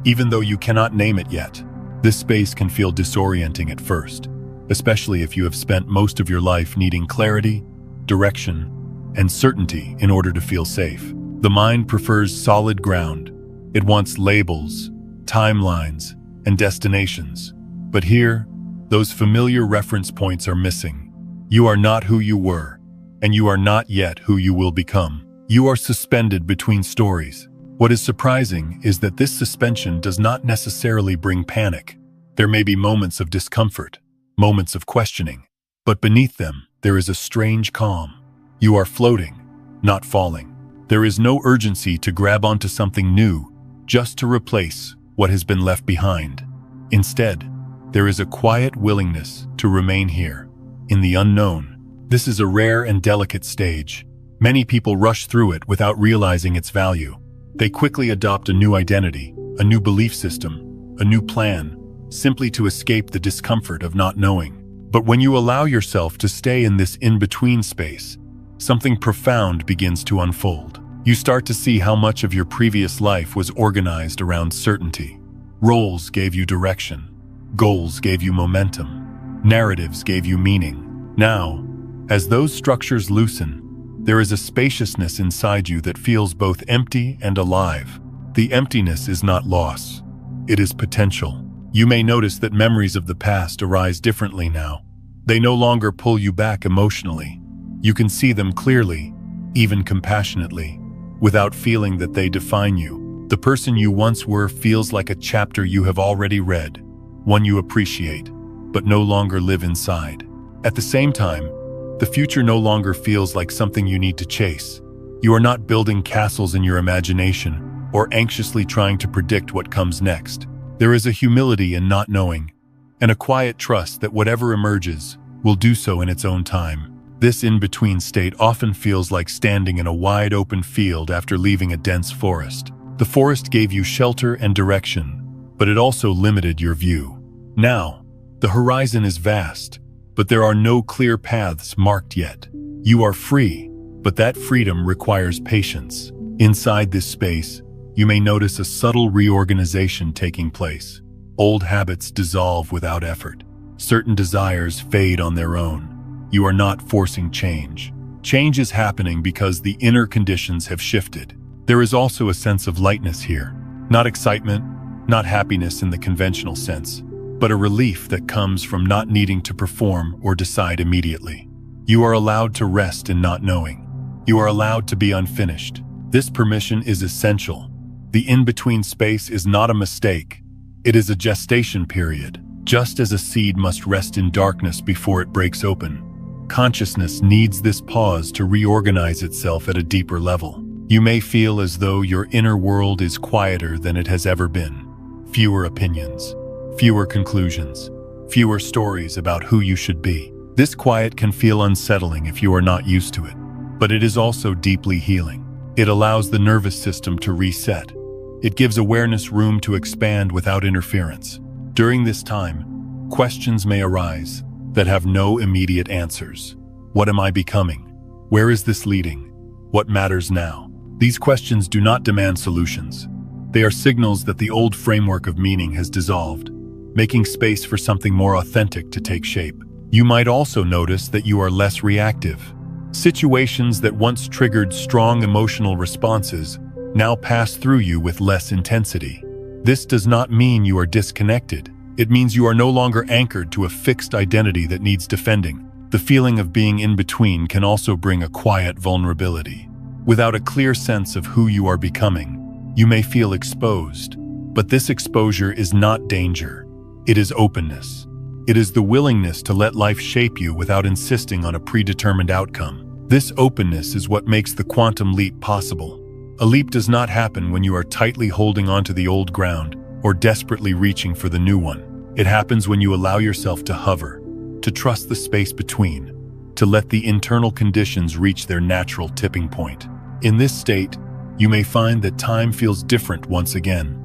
even though you cannot name it yet. This space can feel disorienting at first, especially if you have spent most of your life needing clarity, direction, and certainty in order to feel safe. The mind prefers solid ground. It wants labels, timelines, and destinations. But here, those familiar reference points are missing. You are not who you were, and you are not yet who you will become. You are suspended between stories. What is surprising is that this suspension does not necessarily bring panic. There may be moments of discomfort, moments of questioning, but beneath them, there is a strange calm. You are floating, not falling. There is no urgency to grab onto something new, just to replace what has been left behind. Instead, there is a quiet willingness to remain here, in the unknown. This is a rare and delicate stage. Many people rush through it without realizing its value. They quickly adopt a new identity, a new belief system, a new plan, simply to escape the discomfort of not knowing. But when you allow yourself to stay in this in-between space, something profound begins to unfold. You start to see how much of your previous life was organized around certainty. Roles gave you direction. Goals gave you momentum. Narratives gave you meaning. Now, as those structures loosen, there is a spaciousness inside you that feels both empty and alive. The emptiness is not loss. It is potential. You may notice that memories of the past arise differently now. They no longer pull you back emotionally. You can see them clearly, even compassionately, without feeling that they define you. The person you once were feels like a chapter you have already read, one you appreciate, but no longer live inside. At the same time, the future no longer feels like something you need to chase. You are not building castles in your imagination or anxiously trying to predict what comes next. There is a humility in not knowing, and a quiet trust that whatever emerges will do so in its own time. This in-between state often feels like standing in a wide open field after leaving a dense forest. The forest gave you shelter and direction, but it also limited your view. Now, the horizon is vast, but there are no clear paths marked yet. You are free, but that freedom requires patience. Inside this space, you may notice a subtle reorganization taking place. Old habits dissolve without effort. Certain desires fade on their own. You are not forcing change. Change is happening because the inner conditions have shifted. There is also a sense of lightness here. Not excitement, not happiness in the conventional sense, but a relief that comes from not needing to perform or decide immediately. You are allowed to rest in not knowing. You are allowed to be unfinished. This permission is essential. The in-between space is not a mistake. It is a gestation period. Just as a seed must rest in darkness before it breaks open, consciousness needs this pause to reorganize itself at a deeper level. You may feel as though your inner world is quieter than it has ever been. Fewer opinions, fewer conclusions, fewer stories about who you should be. This quiet can feel unsettling if you are not used to it, but it is also deeply healing. It allows the nervous system to reset. It gives awareness room to expand without interference. During this time, questions may arise that have no immediate answers. What am I becoming? Where is this leading? What matters now? These questions do not demand solutions. They are signals that the old framework of meaning has dissolved, making space for something more authentic to take shape. You might also notice that you are less reactive. Situations that once triggered strong emotional responses now pass through you with less intensity. This does not mean you are disconnected. It means you are no longer anchored to a fixed identity that needs defending. The feeling of being in between can also bring a quiet vulnerability. Without a clear sense of who you are becoming, you may feel exposed. But this exposure is not danger. It is openness. It is the willingness to let life shape you without insisting on a predetermined outcome. This openness is what makes the quantum leap possible. A leap does not happen when you are tightly holding onto the old ground or desperately reaching for the new one. It happens when you allow yourself to hover, to trust the space between, to let the internal conditions reach their natural tipping point. In this state, you may find that time feels different once again.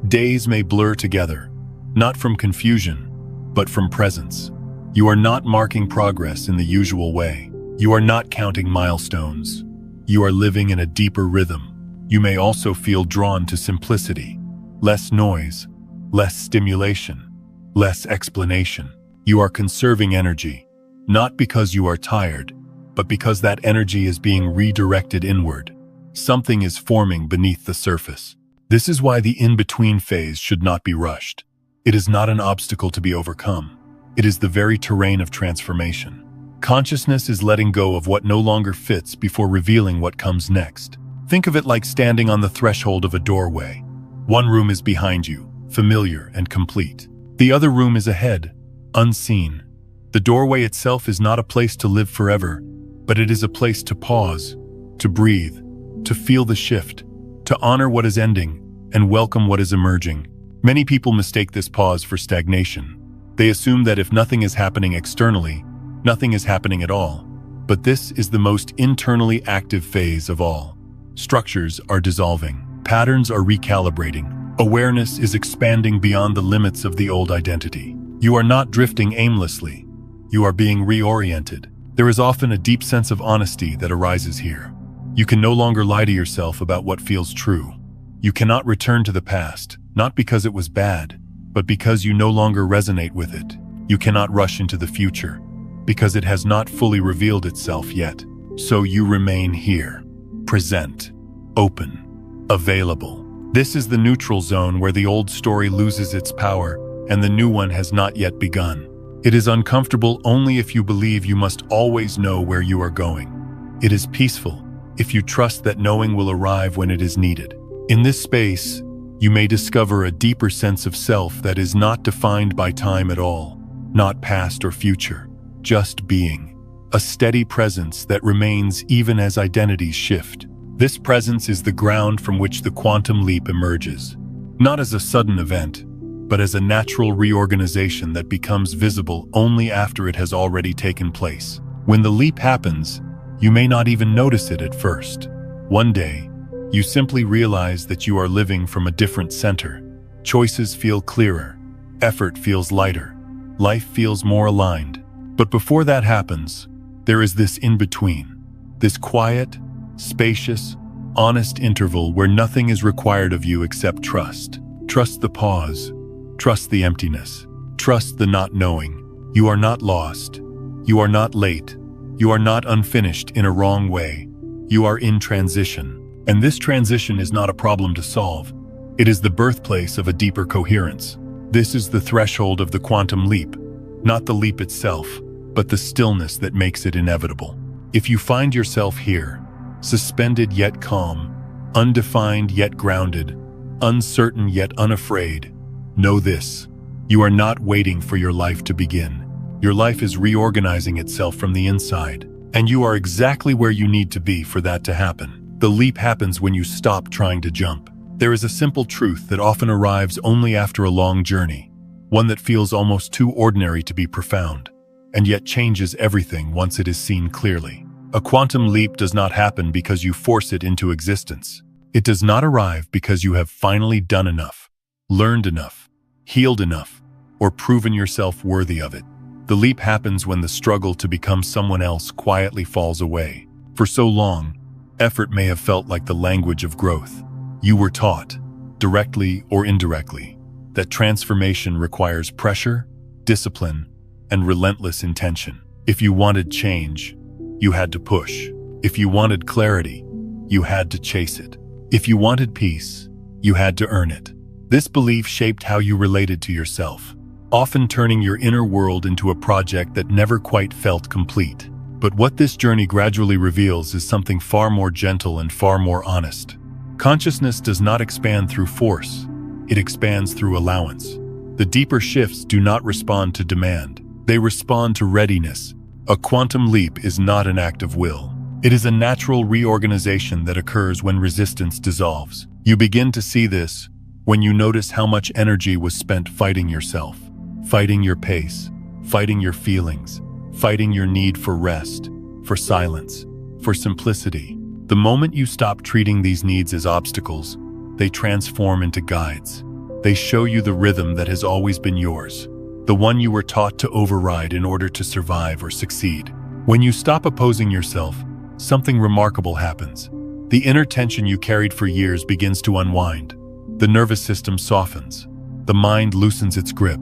Days may blur together, not from confusion, but from presence. You are not marking progress in the usual way. You are not counting milestones. You are living in a deeper rhythm. You may also feel drawn to simplicity. Less noise, less stimulation, less explanation. You are conserving energy, not because you are tired, but because that energy is being redirected inward. Something is forming beneath the surface. This is why the in-between phase should not be rushed. It is not an obstacle to be overcome. It is the very terrain of transformation. Consciousness is letting go of what no longer fits before revealing what comes next. Think of it like standing on the threshold of a doorway. One room is behind you, familiar and complete. The other room is ahead, unseen. The doorway itself is not a place to live forever, but it is a place to pause, to breathe, to feel the shift, to honor what is ending, and welcome what is emerging. Many people mistake this pause for stagnation. They assume that if nothing is happening externally, nothing is happening at all. But this is the most internally active phase of all. Structures are dissolving. Patterns are recalibrating. Awareness is expanding beyond the limits of the old identity. You are not drifting aimlessly. You are being reoriented. There is often a deep sense of honesty that arises here. You can no longer lie to yourself about what feels true. You cannot return to the past, not because it was bad, but because you no longer resonate with it. You cannot rush into the future, because it has not fully revealed itself yet. So you remain here, present, open, available. This is the neutral zone where the old story loses its power and the new one has not yet begun. It is uncomfortable only if you believe you must always know where you are going. It is peaceful if you trust that knowing will arrive when it is needed. In this space, you may discover a deeper sense of self that is not defined by time at all, not past or future, just being. A steady presence that remains even as identities shift. This presence is the ground from which the quantum leap emerges, not as a sudden event, but as a natural reorganization that becomes visible only after it has already taken place. When the leap happens, you may not even notice it at first. One day, you simply realize that you are living from a different center. Choices feel clearer, effort feels lighter, life feels more aligned. But before that happens, there is this in-between, this quiet, spacious, honest interval where nothing is required of you except trust. Trust the pause, trust the emptiness, trust the not knowing. You are not lost, you are not late, you are not unfinished in a wrong way. You are in transition. And this transition is not a problem to solve. It is the birthplace of a deeper coherence. This is the threshold of the quantum leap, not the leap itself, but the stillness that makes it inevitable. If you find yourself here, suspended yet calm, undefined yet grounded, uncertain yet unafraid, know this: you are not waiting for your life to begin. Your life is reorganizing itself from the inside, and you are exactly where you need to be for that to happen. The leap happens when you stop trying to jump. There is a simple truth that often arrives only after a long journey, one that feels almost too ordinary to be profound, and yet changes everything once it is seen clearly. A quantum leap does not happen because you force it into existence. It does not arrive because you have finally done enough, learned enough, healed enough, or proven yourself worthy of it. The leap happens when the struggle to become someone else quietly falls away. For so long, effort may have felt like the language of growth. You were taught, directly or indirectly, that transformation requires pressure, discipline, and relentless intention. If you wanted change, you had to push. If you wanted clarity, you had to chase it. If you wanted peace, you had to earn it. This belief shaped how you related to yourself, often turning your inner world into a project that never quite felt complete. But what this journey gradually reveals is something far more gentle and far more honest. Consciousness does not expand through force, it expands through allowance. The deeper shifts do not respond to demand, they respond to readiness. A quantum leap is not an act of will, It is a natural reorganization that occurs when resistance dissolves. You begin to see this when you notice how much energy was spent fighting yourself, fighting your pace, fighting your feelings, fighting your need for rest, for silence, for simplicity. The moment you stop treating these needs as obstacles, they transform into guides. They show you the rhythm that has always been yours, the one you were taught to override in order to survive or succeed. When you stop opposing yourself, something remarkable happens. The inner tension you carried for years begins to unwind. The nervous system softens. The mind loosens its grip.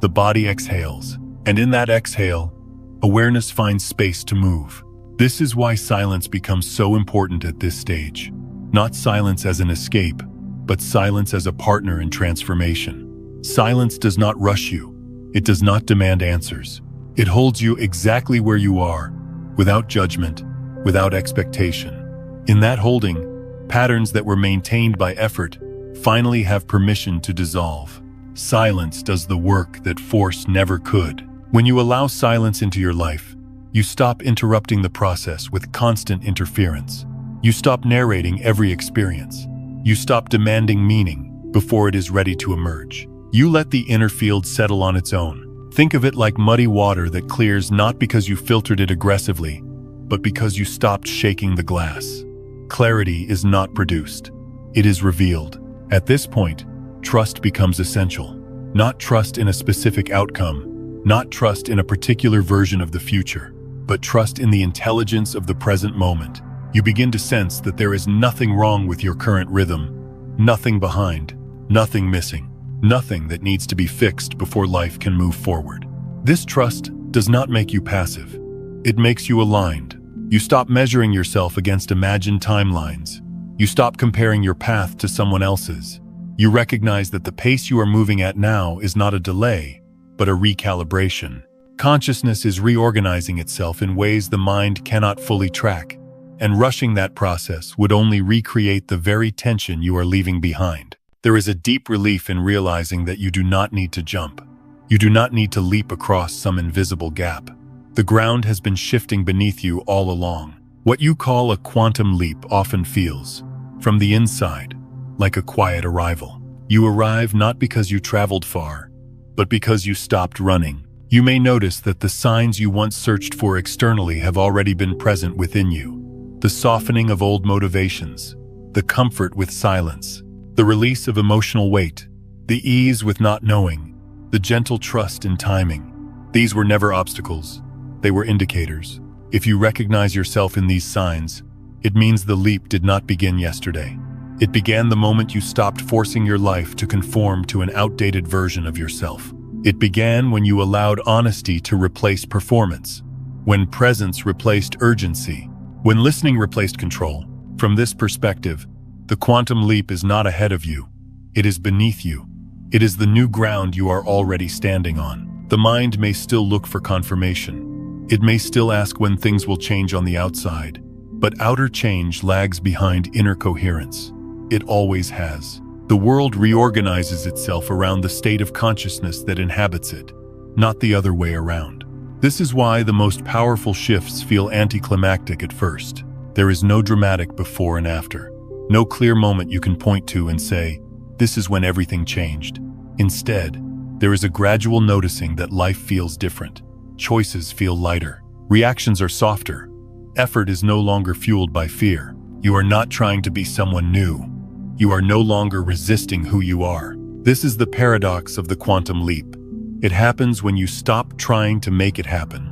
The body exhales. And in that exhale, awareness finds space to move. This is why silence becomes so important at this stage. Not silence as an escape, but silence as a partner in transformation. Silence does not rush you. It does not demand answers. It holds you exactly where you are, without judgment, without expectation. In that holding, patterns that were maintained by effort finally have permission to dissolve. Silence does the work that force never could. When you allow silence into your life, you stop interrupting the process with constant interference. You stop narrating every experience. You stop demanding meaning before it is ready to emerge. You let the inner field settle on its own. Think of it like muddy water that clears not because you filtered it aggressively, but because you stopped shaking the glass. Clarity is not produced. It is revealed. At this point, trust becomes essential. Not trust in a specific outcome, not trust in a particular version of the future, but trust in the intelligence of the present moment. You begin to sense that there is nothing wrong with your current rhythm, nothing behind, nothing missing, nothing that needs to be fixed before life can move forward. This trust does not make you passive. It makes you aligned. You stop measuring yourself against imagined timelines. You stop comparing your path to someone else's. You recognize that the pace you are moving at now is not a delay, but a recalibration. Consciousness is reorganizing itself in ways the mind cannot fully track, and rushing that process would only recreate the very tension you are leaving behind. There is a deep relief in realizing that you do not need to jump. You do not need to leap across some invisible gap. The ground has been shifting beneath you all along. What you call a quantum leap often feels, from the inside, like a quiet arrival. You arrive not because you traveled far, but because you stopped running. You may notice that the signs you once searched for externally have already been present within you. The softening of old motivations, the comfort with silence, the release of emotional weight, the ease with not knowing, the gentle trust in timing. These were never obstacles. They were indicators. If you recognize yourself in these signs, it means the leap did not begin yesterday. It began the moment you stopped forcing your life to conform to an outdated version of yourself. It began when you allowed honesty to replace performance, when presence replaced urgency, when listening replaced control. From this perspective, the quantum leap is not ahead of you. It is beneath you. It is the new ground you are already standing on. The mind may still look for confirmation. It may still ask when things will change on the outside, but outer change lags behind inner coherence. It always has. The world reorganizes itself around the state of consciousness that inhabits it, not the other way around. This is why the most powerful shifts feel anticlimactic at first. There is no dramatic before and after, no clear moment you can point to and say, this is when everything changed. Instead, there is a gradual noticing that life feels different. Choices feel lighter. Reactions are softer. Effort is no longer fueled by fear. You are not trying to be someone new. You are no longer resisting who you are. This is the paradox of the quantum leap. It happens when you stop trying to make it happen,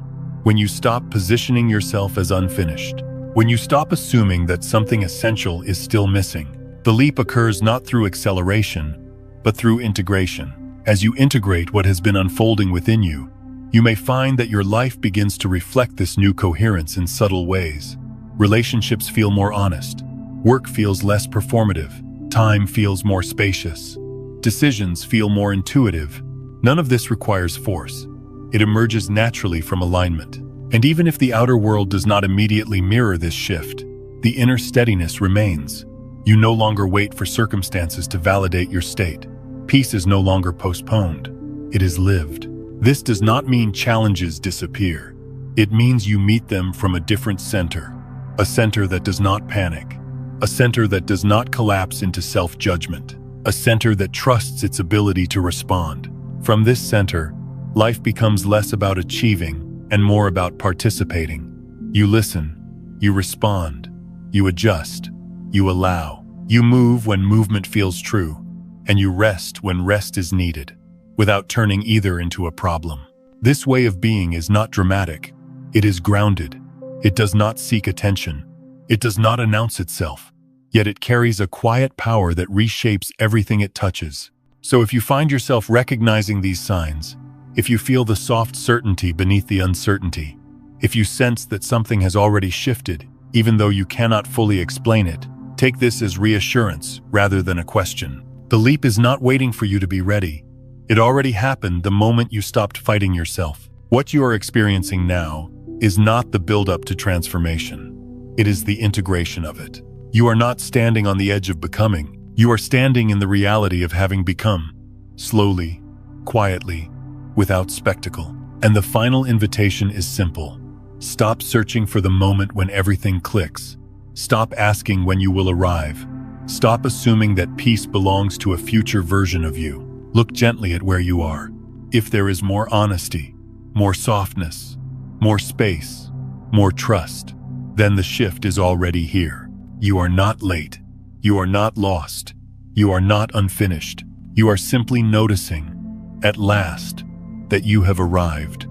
when you stop positioning yourself as unfinished, when you stop assuming that something essential is still missing. The leap occurs not through acceleration, but through integration. As you integrate what has been unfolding within you, you may find that your life begins to reflect this new coherence in subtle ways. Relationships feel more honest. Work feels less performative. Time feels more spacious. Decisions feel more intuitive. None of this requires force. It emerges naturally from alignment. And even if the outer world does not immediately mirror this shift, the inner steadiness remains. You no longer wait for circumstances to validate your state. Peace is no longer postponed. It is lived. This does not mean challenges disappear. It means you meet them from a different center, a center that does not panic, a center that does not collapse into self-judgment, a center that trusts its ability to respond. From this center, life becomes less about achieving and more about participating. You listen, you respond, you adjust, you allow. You move when movement feels true, and you rest when rest is needed, without turning either into a problem. This way of being is not dramatic. It is grounded. It does not seek attention. It does not announce itself. Yet it carries a quiet power that reshapes everything it touches. So if you find yourself recognizing these signs, if you feel the soft certainty beneath the uncertainty, if you sense that something has already shifted, even though you cannot fully explain it, take this as reassurance rather than a question. The leap is not waiting for you to be ready. It already happened the moment you stopped fighting yourself. What you are experiencing now is not the build-up to transformation. It is the integration of it. You are not standing on the edge of becoming. You are standing in the reality of having become, slowly, quietly, without spectacle. And the final invitation is simple. Stop searching for the moment when everything clicks. Stop asking when you will arrive. Stop assuming that peace belongs to a future version of you. Look gently at where you are. If there is more honesty, more softness, more space, more trust, then the shift is already here. You are not late. You are not lost. You are not unfinished. You are simply noticing, at last, that you have arrived.